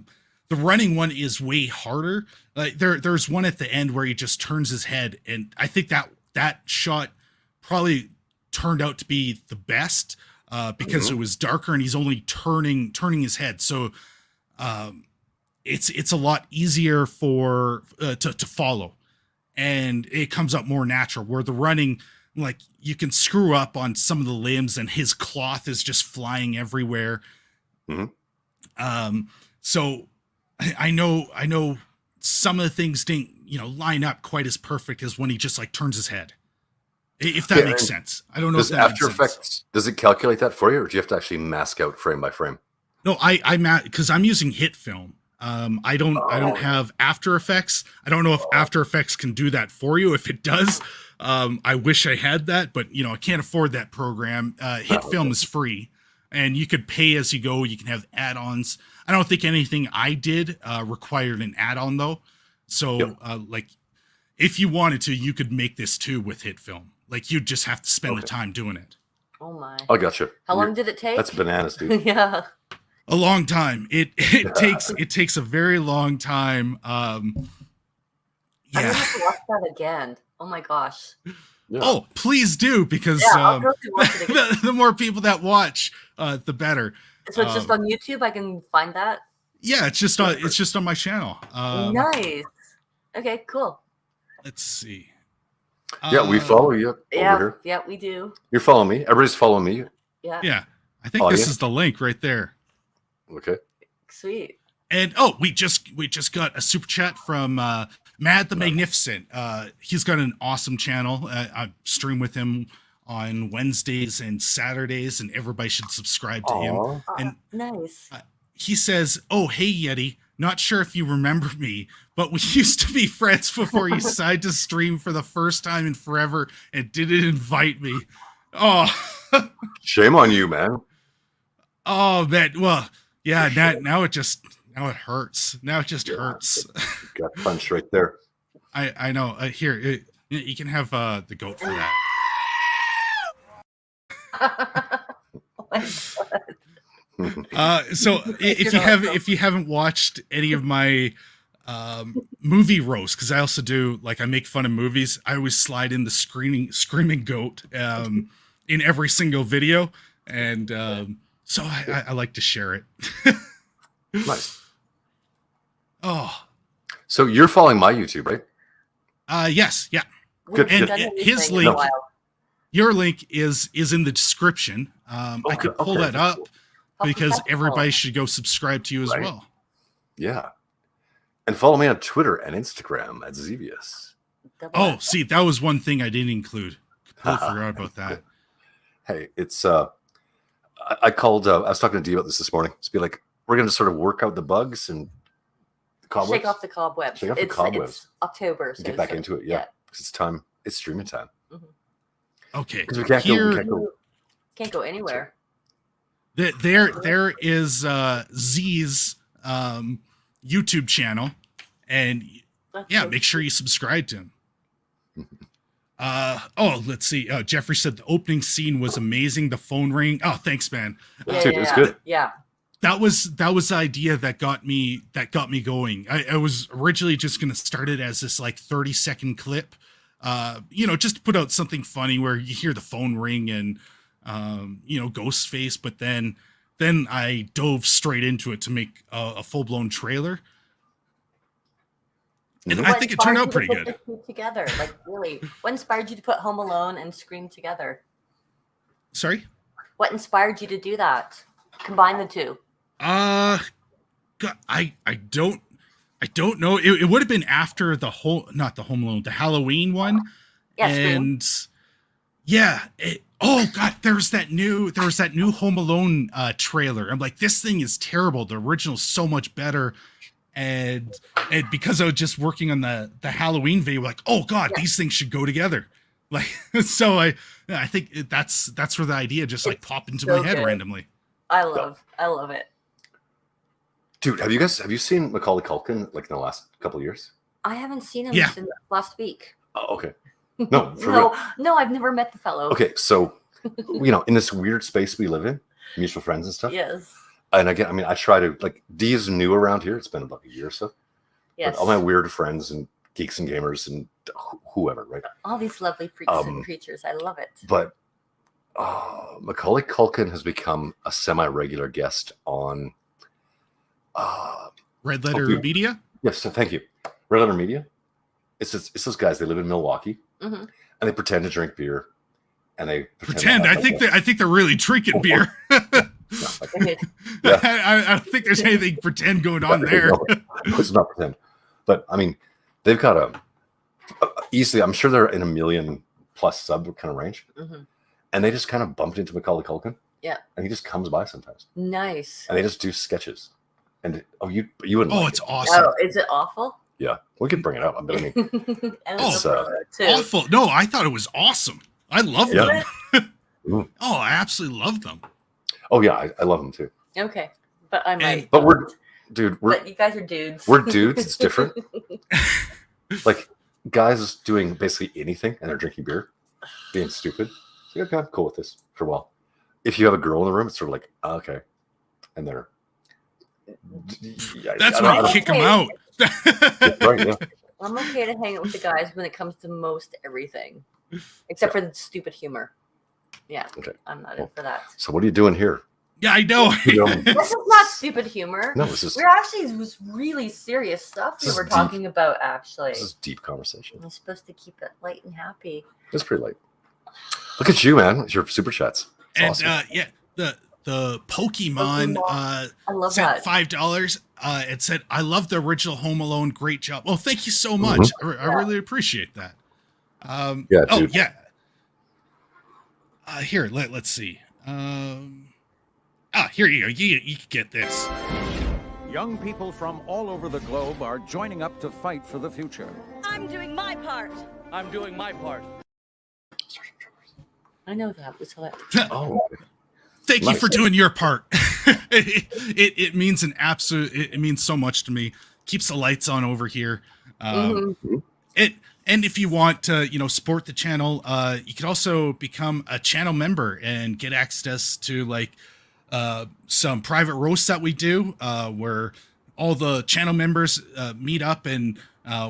running one is way harder. Like there's one at the end where he just turns his head, and I think that shot probably turned out to be the best because it was darker and he's only turning his head. So it's a lot easier for to follow, and it comes up more natural. Where the running, like, you can screw up on some of the limbs and his cloth is just flying everywhere. So I know some of the things didn't line up quite as perfect as when he just like turns his head. If that makes sense. I don't know if that After Effects, does it calculate that for you, or do you have to actually mask out frame by frame? No, because I'm using hit film. I don't have After Effects. I don't know if After Effects can do that for you. If it does, I wish I had that, but I can't afford that program. Hit film is free, and you could pay as you go. You can have add-ons. I don't think anything I did required an add-on though. So like, if you wanted to, you could make this too with hit film. Like, you just have to spend the time doing it. Oh my! I gotcha. How long did it take? That's bananas, dude. Yeah. A long time. It takes a very long time. I'm gonna have to watch that again. Oh my gosh. Yeah. Oh, please do, because the more people that watch, the better. So it's just on YouTube. I can find that. Yeah, it's just on my channel. Nice. Okay, cool. Let's see. Yeah, we follow you over here. Yeah, we do. You're following me. Everybody's following me. Yeah. I think this is the link right there. Okay. Sweet. And we just got a super chat from Mad the Magnificent. He's got an awesome channel. I stream with him on Wednesdays and Saturdays, and everybody should subscribe to him. And nice. He says, "Oh, hey Yeti, not sure if you remember me, but we used to be friends before you decided to stream for the first time in forever and didn't invite me." Oh, shame on you, man. Oh man, well, yeah. Now it hurts. Now it just hurts. Got punched right there. I know. Here, you can have the goat for that. Oh my God. So if you haven't watched any of my movie roast, because I also do, like, I make fun of movies, I always slide in the screaming goat in every single video, and so I like to share it. Nice. Oh, so you're following my YouTube, right? Yes, yeah. Good. And his link, your link is in the description. I could pull that up because everybody should go subscribe to you as well. Yeah. And follow me on Twitter and Instagram at Xeviuss. Oh, see, that was one thing I didn't include. Completely forgot about that. Hey, it's I called. I was talking to Dee about this morning. Just be like, we're going to sort of work out the bugs and the cobwebs. Shake off the cobwebs. Shake off the cobwebs. It's October, so get back into it. Yeah, because it's time. It's streaming time. Mm-hmm. Okay. We can't go anywhere. There is Z's YouTube channel, and make sure you subscribe to him. Let's see. Jeffrey said the opening scene was amazing. The phone ring. Oh, thanks, man. Dude, it's good. Yeah. That was the idea that got me going. I was originally just gonna start it as this like 30-second clip, just to put out something funny where you hear the phone ring and Ghostface, but then I dove straight into it to make a full-blown trailer. And Mhm. I think it turned out pretty Put good. the two together, like really. What inspired you to put Home Alone and Scream together? Sorry. What inspired you to do that? Combine the two. God, I don't know. It would have been after not the Home Alone, the Halloween one. Yeah, Scream. And yeah, oh god, there was that new Home Alone trailer. I'm like, this thing is terrible. The original's so much better. And because I was just working on the Halloween video, like, oh god, these things should go together. Like, so I think that's where the idea just like popped into so my head good. randomly. I love it. Dude, have you seen Macaulay Culkin like in the last couple of years? I haven't seen him Yeah. since last week. Oh, okay. No, for real. No, I've never met the fellow. Okay, so in this weird space we live in, mutual friends and stuff. Yes. And again, I mean, I try to like D is new around here. It's been about a year or so. Yes. But all my weird friends and geeks and gamers and whoever, right? All these lovely freaks and creatures. I love it. But Macaulay Culkin has become a semi-regular guest on. Red Letter dude. Media. Yes, so thank you. Red Letter Media. It's those guys. They live in Milwaukee, Mhm. and they pretend to drink beer, and they Pretend. to I have, think like, I think they're really drinking beer. Yeah. I don't think there's anything pretend going on there. No, it's not pretend. But I mean, they've got a easily. I'm sure they're in a million plus sub kind of range, Mhm. and they just kind of bumped into Macaulay Culkin. Yeah. And he just comes by sometimes, Nice. and they just do sketches. And you wouldn't. Oh, like it's it. awesome. Oh, is it awful? Yeah, we could bring it up. But I mean, And Oh, it's a too. Awful. No, I thought it was awesome. I love Yeah. them. Mm. Oh, I absolutely love them. oh yeah, I love them too. Okay, but I might. But we're But you guys are dudes. we're dudes. It's different. Like guys doing basically anything, and they're drinking beer, being stupid. So, okay, I'm cool with this for a while. If you have a girl in the room, it's sort of like okay, and they're. Yeah, That's I when don't- you kick them out. right, yeah. I'm okay to hang out with the guys when it comes to most everything, except for the stupid humor. Yeah, Okay. I'm not in for that. So what are you doing here? Yeah, I know. You know, This is not stupid humor. no, this is It was really serious stuff we This is were deep. talking about. Actually, deep conversation. I'm supposed to keep it light and happy. It's pretty late. Look at you, man. It's your super chats. It's And awesome. yeah, the Pokemon I love sent that. $5. It said, "I love the original Home Alone. Great job." Well, thank you so much. I really appreciate that. Yeah, Oh dude. yeah. Here, let's see. Here you go. You can get this. Young people from all over the globe are joining up to fight for the future. I'm doing my part. I'm doing my part. I know that. We saw that. Oh, Thank you Nice. for doing your part. it means an absolute. It means so much to me. Keeps the lights on over here. And if you want to, support the channel, you could also become a channel member and get access to like some private roasts that we do, where all the channel members meet up and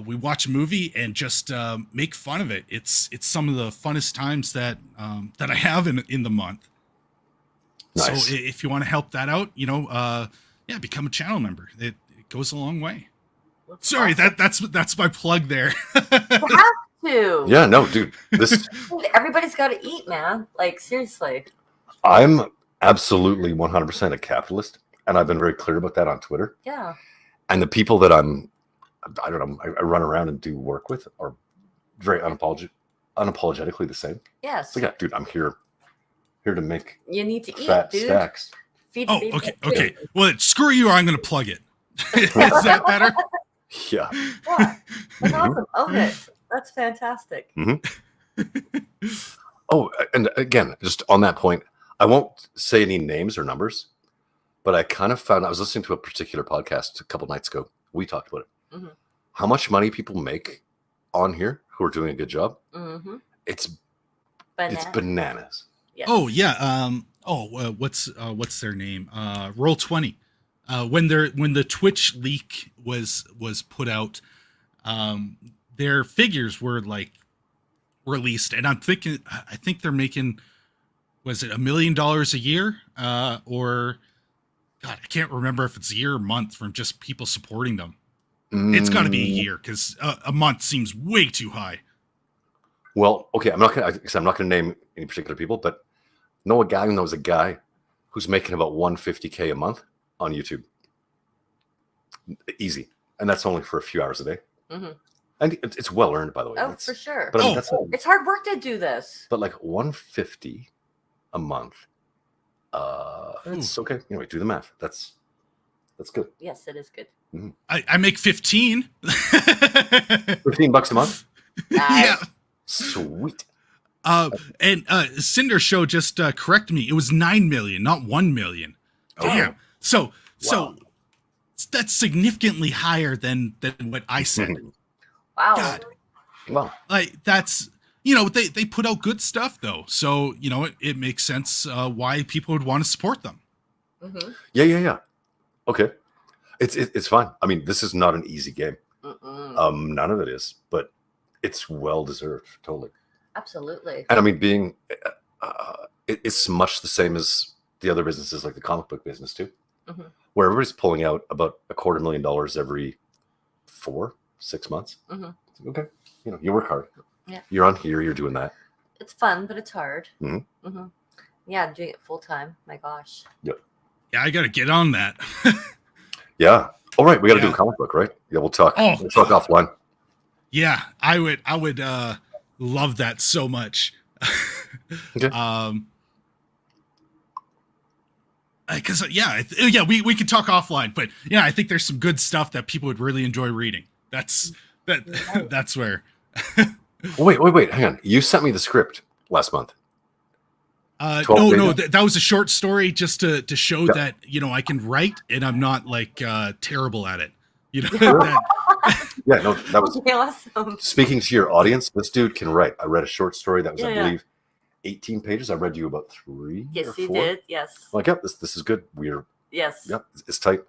we watch a movie and just make fun of it. It's some of the funnest times that I have in the month. Nice. So if you want to help that out, become a channel member. It goes a long way. Sorry, that's my plug there. You have to. yeah, no, dude. This Everybody's got to eat, man. Like seriously. I'm absolutely 100% a capitalist, and I've been very clear about that on Twitter. Yeah. And the people that I run around and do work with are very unapologetically the same. Yes. So yeah, dude, I'm here to make You need to eat, fat dude. stacks. Feed the Oh, baby okay, food. okay. Well, screw you. I'm going to plug it. Is that better? Yeah. Yeah. That's awesome. Own it. That's fantastic. Oh, and again, just on that point, I won't say any names or numbers, but I kind of found I was listening to a particular podcast a couple nights ago. We talked about it. Mhm. How much money people make on here who are doing a good job? Mm-hmm. It's Banana. bananas. Yes. Oh yeah. What's their name? Roll20. When the Twitch leak was put out, their figures were like released, and I think they're making, was it $1 million a year? Or God, I can't remember if it's a year or month from just people supporting them. It's got to be a year because a month seems way too high. Well, okay, I'm not gonna name any particular people, but know a guy who knows a guy who's making about $150K a month on YouTube. Easy, and that's only for a few hours a day. Mm-hmm. And it's well earned, by the way. Oh, for sure. But I mean, that's it's hard work to do this. But like 150 a month, it's okay. Anyway, do the math. That's good. Yes, it is good. Mm-hmm. I make 15. $15 a month. Yeah. Sweet. And Cinder Show just corrected me. It was 9 million, not 1 million. Damn. So that's significantly higher than what I said. Wow. God. Wow. Like that's, they put out good stuff though. So, it makes sense why people would want to support them. Mm-hmm. Yeah. Okay. It's fine. I mean, this is not an easy game. None of it is, but it's well deserved. Totally. Absolutely. And I mean, being it's much the same as the other businesses, like the comic book business too, where everybody's pulling out about $250,000 every 4-6 months. Mm-hmm. Okay, you work hard. Yeah. You're on here. You're doing that. It's fun, but it's hard. Mm-hmm. Mm-hmm. Yeah, I'm doing it full time. My gosh. Yep. Yeah, I got to get on that. Yeah. All right, we got to do a comic book, right? Yeah, we'll talk. We'll talk offline. Yeah, I would love that so much. Okay. Because we could talk offline, but yeah, I think there's some good stuff that people would really enjoy reading. That's where. Wait, hang on. You sent me the script last month. No, that was a short story just to show that I can write and I'm not like terrible at it. Yeah, no, that was awesome. Speaking to your audience, this dude can write. I read a short story that was, I believe, 18 pages. I read you about 3 Yes, or 4. you did. Yes. Like, yep, this is good. Yes. Yep, it's tight.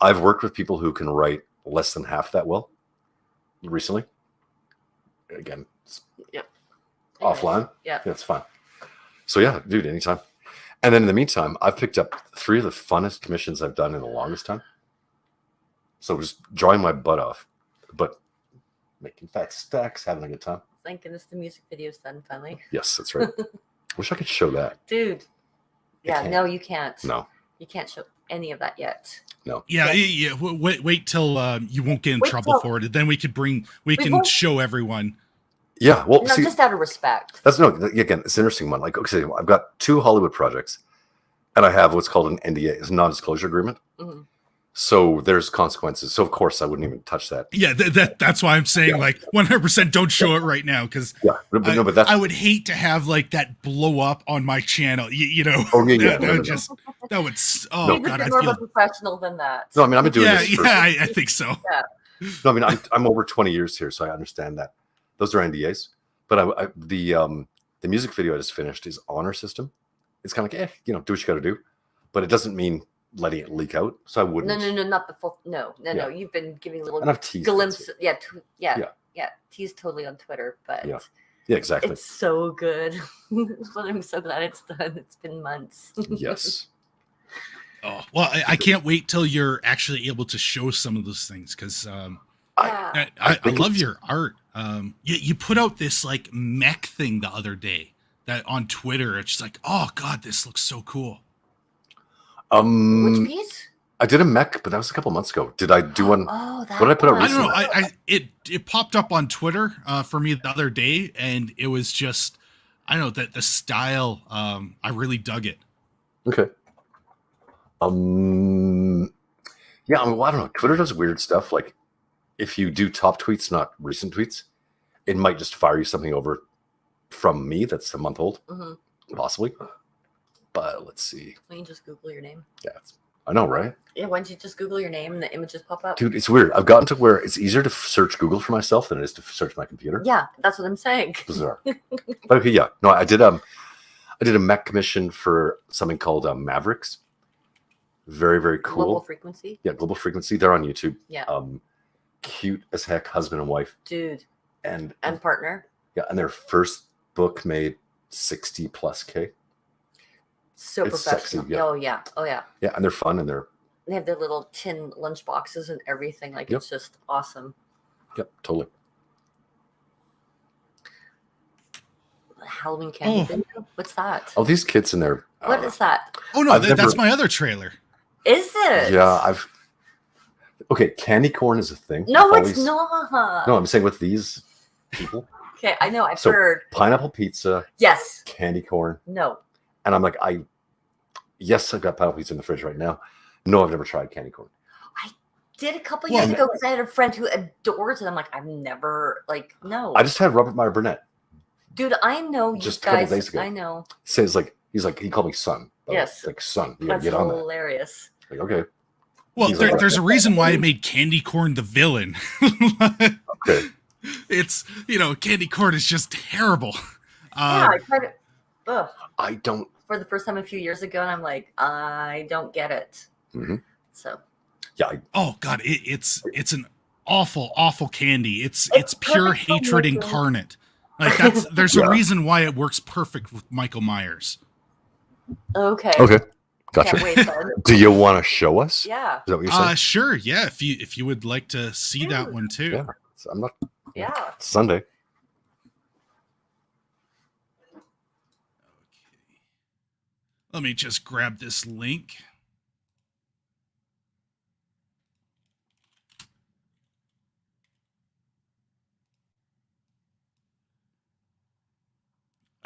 I've worked with people who can write less than half that well recently. Again, offline. Yeah, it's fine. So yeah, dude, anytime. And then in the meantime, I've picked up 3 of the funnest commissions I've done in the longest time. So just drawing my butt off, but making fat stacks, having a good time. Thank goodness the music video's done finally. Yes, that's right. Wish I could show that. Dude. Yeah, no, you can't. No. You can't show any of that yet. No. Yeah. Wait till you won't get in trouble for it. Then we can show everyone. Yeah, well, no, just out of respect. Again, it's an interesting one. Like, okay, I've got 2 Hollywood projects, and I have what's called an NDA, it's a non-disclosure agreement. Mm-hmm. So there's consequences. So of course I wouldn't even touch that. Yeah, that's why I'm saying like 100% don't show it right now because but I would hate to have like that blow up on my channel. That would. Oh God, I feel more of a professional than that. No, I mean I've been doing this. I think so. Yeah. No, I mean I'm over 20 years here, so I understand that. Those are NDAs. But the music video I just finished is honor system. It's kind of like, do what you got to do, but it doesn't mean letting it leak out. So I wouldn't. No, not the full. No. You've been giving little glimpses. Tease totally on Twitter, but yeah, exactly. It's so good. I'm so glad it's done. It's been months. Yes. Oh well, I can't wait till you're actually able to show some of those things because I love your art. You put out this like mech thing the other day that on Twitter. It's just like, oh God, this looks so cool. Which piece? I did a mech, but that was a couple months ago. Did I do one? Oh, that what did I put out recently? I don't know. It popped up on Twitter for me the other day, and it was just I don't know that the style. I really dug it. Okay. Yeah, I mean, well, I don't know. Twitter does weird stuff. Like, if you do top tweets, not recent tweets, it might just fire you something over from me that's a month old, possibly. But let's see. Why don't you just Google your name? Yeah, I know, right? Yeah, why don't you just Google your name and the images pop up? Dude, it's weird. I've gotten to where it's easier to search Google for myself than it is to search my computer. Yeah, that's what I'm saying. Bizarre. But okay, yeah. No, I did a mech commission for something called Mavericks. Very, very cool. Global Frequency? Yeah, Global Frequency. They're on YouTube. Yeah. Cute as heck, husband and wife. Dude. And partner. Yeah, and their first book made 60+ K. So it's professional. Sexy, yeah. Oh yeah. Yeah, and they're fun and they're They have their little tin lunch boxes and everything. Like, Yep. it's just awesome. Yep, totally. Halloween candy Oh. video? What's that? Oh, these kids in there. What is that? Oh no, I've that's never- my other trailer. Is it? Yeah, Okay, candy corn is a thing. No, I've it's always- not. No, I'm saying with these people, Okay, I know. I've So- heard. pineapple pizza, Yes. candy corn, No. and I'm like, yes, I've got pineapple pizza in the fridge right now. No, I've never tried candy corn. Did a couple Well, years ago because I had a friend who adores it. I'm like, I've never, like, no. I just had Robert Meyer Burnett. Dude, I know you Just a couple guys. days ago. I know. Says he called me son. by the way. Yes. Like son. You gotta That's get on that. hilarious. Like, okay. Well, He's like- there's a reason why I made candy corn the villain. Okay. It's candy corn is just terrible. Yeah, I tried it I don't. for the first time a few years ago, and I'm like, I don't get it. Mhm. So Yeah. Oh god, it's an awful candy. It's It's pure perfect for hatred making- incarnate. Like there's Yeah. a reason why it works perfect with Michael Myers. okay. Okay. Gotcha. Can't wait then. Do you want to show us? Yeah. Is that what you're saying? Sure, yeah. If you would like to see that one too. Yeah. I'm not. Yeah. It's Sunday. Let me just grab this link.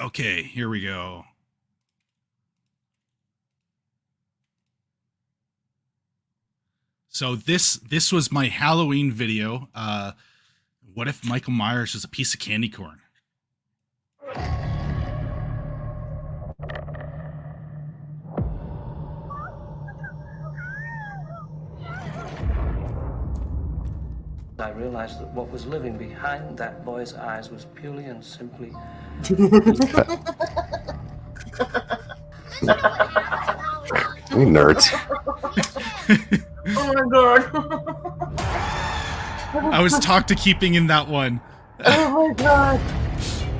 Okay, here we go. So this was my Halloween video. What if Michael Myers is a piece of candy corn? I realized that what was living behind that boy's eyes was purely and simply You nerds. Oh my god. I was talked to keeping in that one. Oh my god.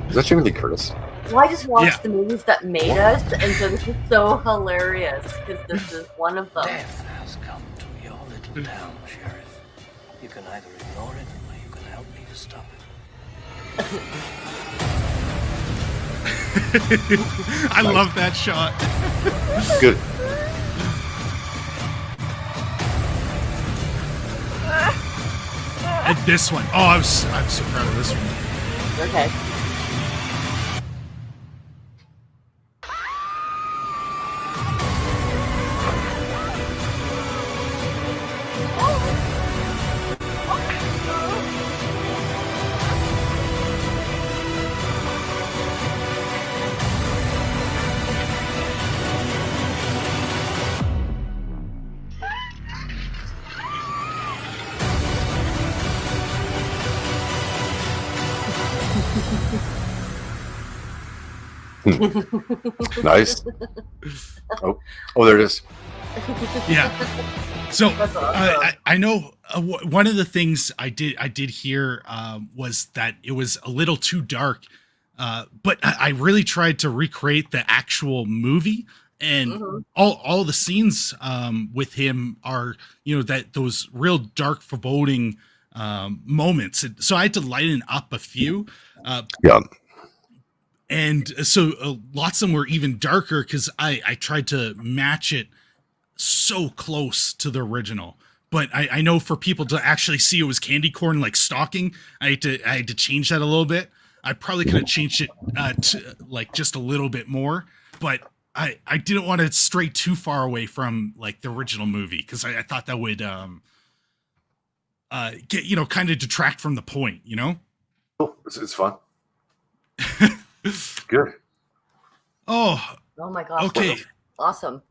Is that Jamie Lee Curtis? Well, I just watched Yeah. the movies that made us, and so this is so hilarious because this is one of them. death has come to your little town, Sheriff. You can either ignore it or you can help me to stop it. I love that shot. Good. And this one. Oh, I'm so proud of this one. Okay. Nice. Oh, there it is. Yeah. So That's awesome. I know one of the things I did hear was that it was a little too dark, but I really tried to recreate the actual movie, and Mhm. all the scenes with him are those real dark, foreboding moments. And so I had to lighten up a few. Yeah. And so lots of them were even darker because I tried to match it so close to the original. But I know for people to actually see it was candy corn like stalking, I had to change that a little bit. I probably could have changed it to like just a little bit more, but I didn't want to stray too far away from like the original movie because I thought that would get kind of detract from the point, Oh, it's fun. Good. Oh, Oh my gosh. okay. Awesome.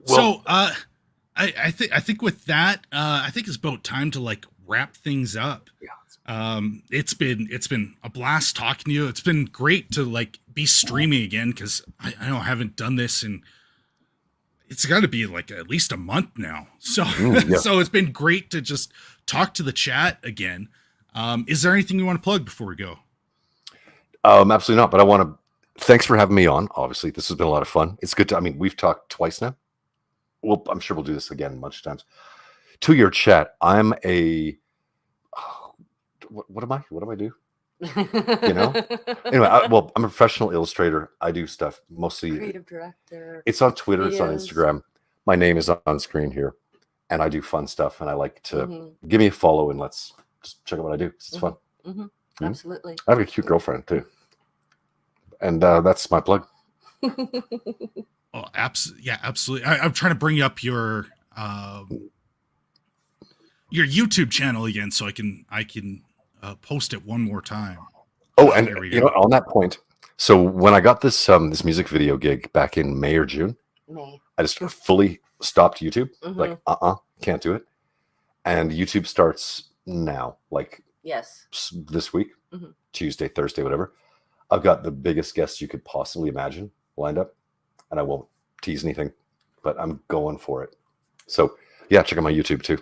So I think with that, I think it's about time to like wrap things up. Yeah. It's been a blast talking to you. It's been great to like be streaming again because I know I haven't done this in it's got to be like at least a month now. So yeah. so it's been great to just talk to the chat again. Is there anything you want to plug before we go? Absolutely not. But I want to thanks for having me on. Obviously, this has been a lot of fun. It's good to. I mean, we've talked twice now. well, I'm sure we'll do this again a bunch of times. To your chat, I'm a what am I? What do I do? You know. Anyway, I'm a professional illustrator. I do stuff mostly. Creative director. It's on Twitter. Videos. It's on Instagram. My name is on screen here, and I do fun stuff. And I like to give me a follow and let's just check out what I do. It's fun. Absolutely. I have a cute girlfriend too, and that's my plug. Oh, absolutely. I'm trying to bring up your YouTube channel again so I can post it one more time. Oh, and you know, on that point, so when I got this this music video gig back in May or June, I just fully stopped YouTube. Like, can't do it. And YouTube starts now, like this week, Tuesday, Thursday, whatever. I've got the biggest guests you could possibly imagine lined up, and I won't tease anything, but I'm going for it. So yeah, check out my YouTube too.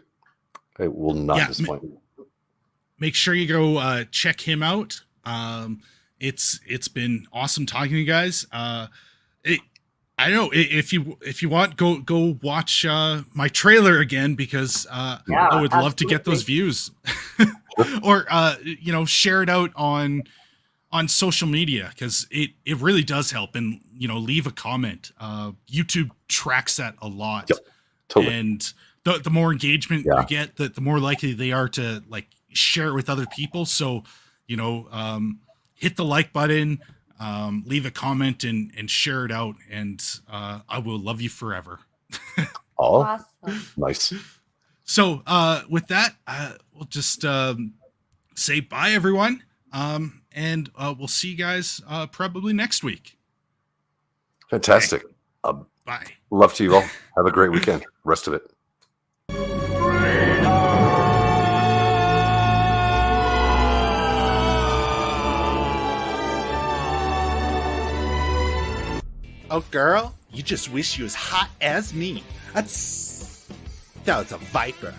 It will not disappoint. Make sure you go check him out. It's been awesome talking to you guys. I don't know if you want, go watch my trailer again, because I would love to get those views. Or you know, share it out on social media, because it really does help. And you know, leave a comment. YouTube tracks that a lot. Yep, totally. And the more engagement you get, the more likely they are to like share it with other people. So you know, hit the like button, leave a comment, and share it out, and I will love you forever. Oh, awesome. Nice. So with that, we'll just say bye, everyone, and we'll see you guys probably next week. Fantastic. Bye. Love to you all. Have a great weekend. Rest of it. Oh, girl, you just wish you was hot as me. That was a viper.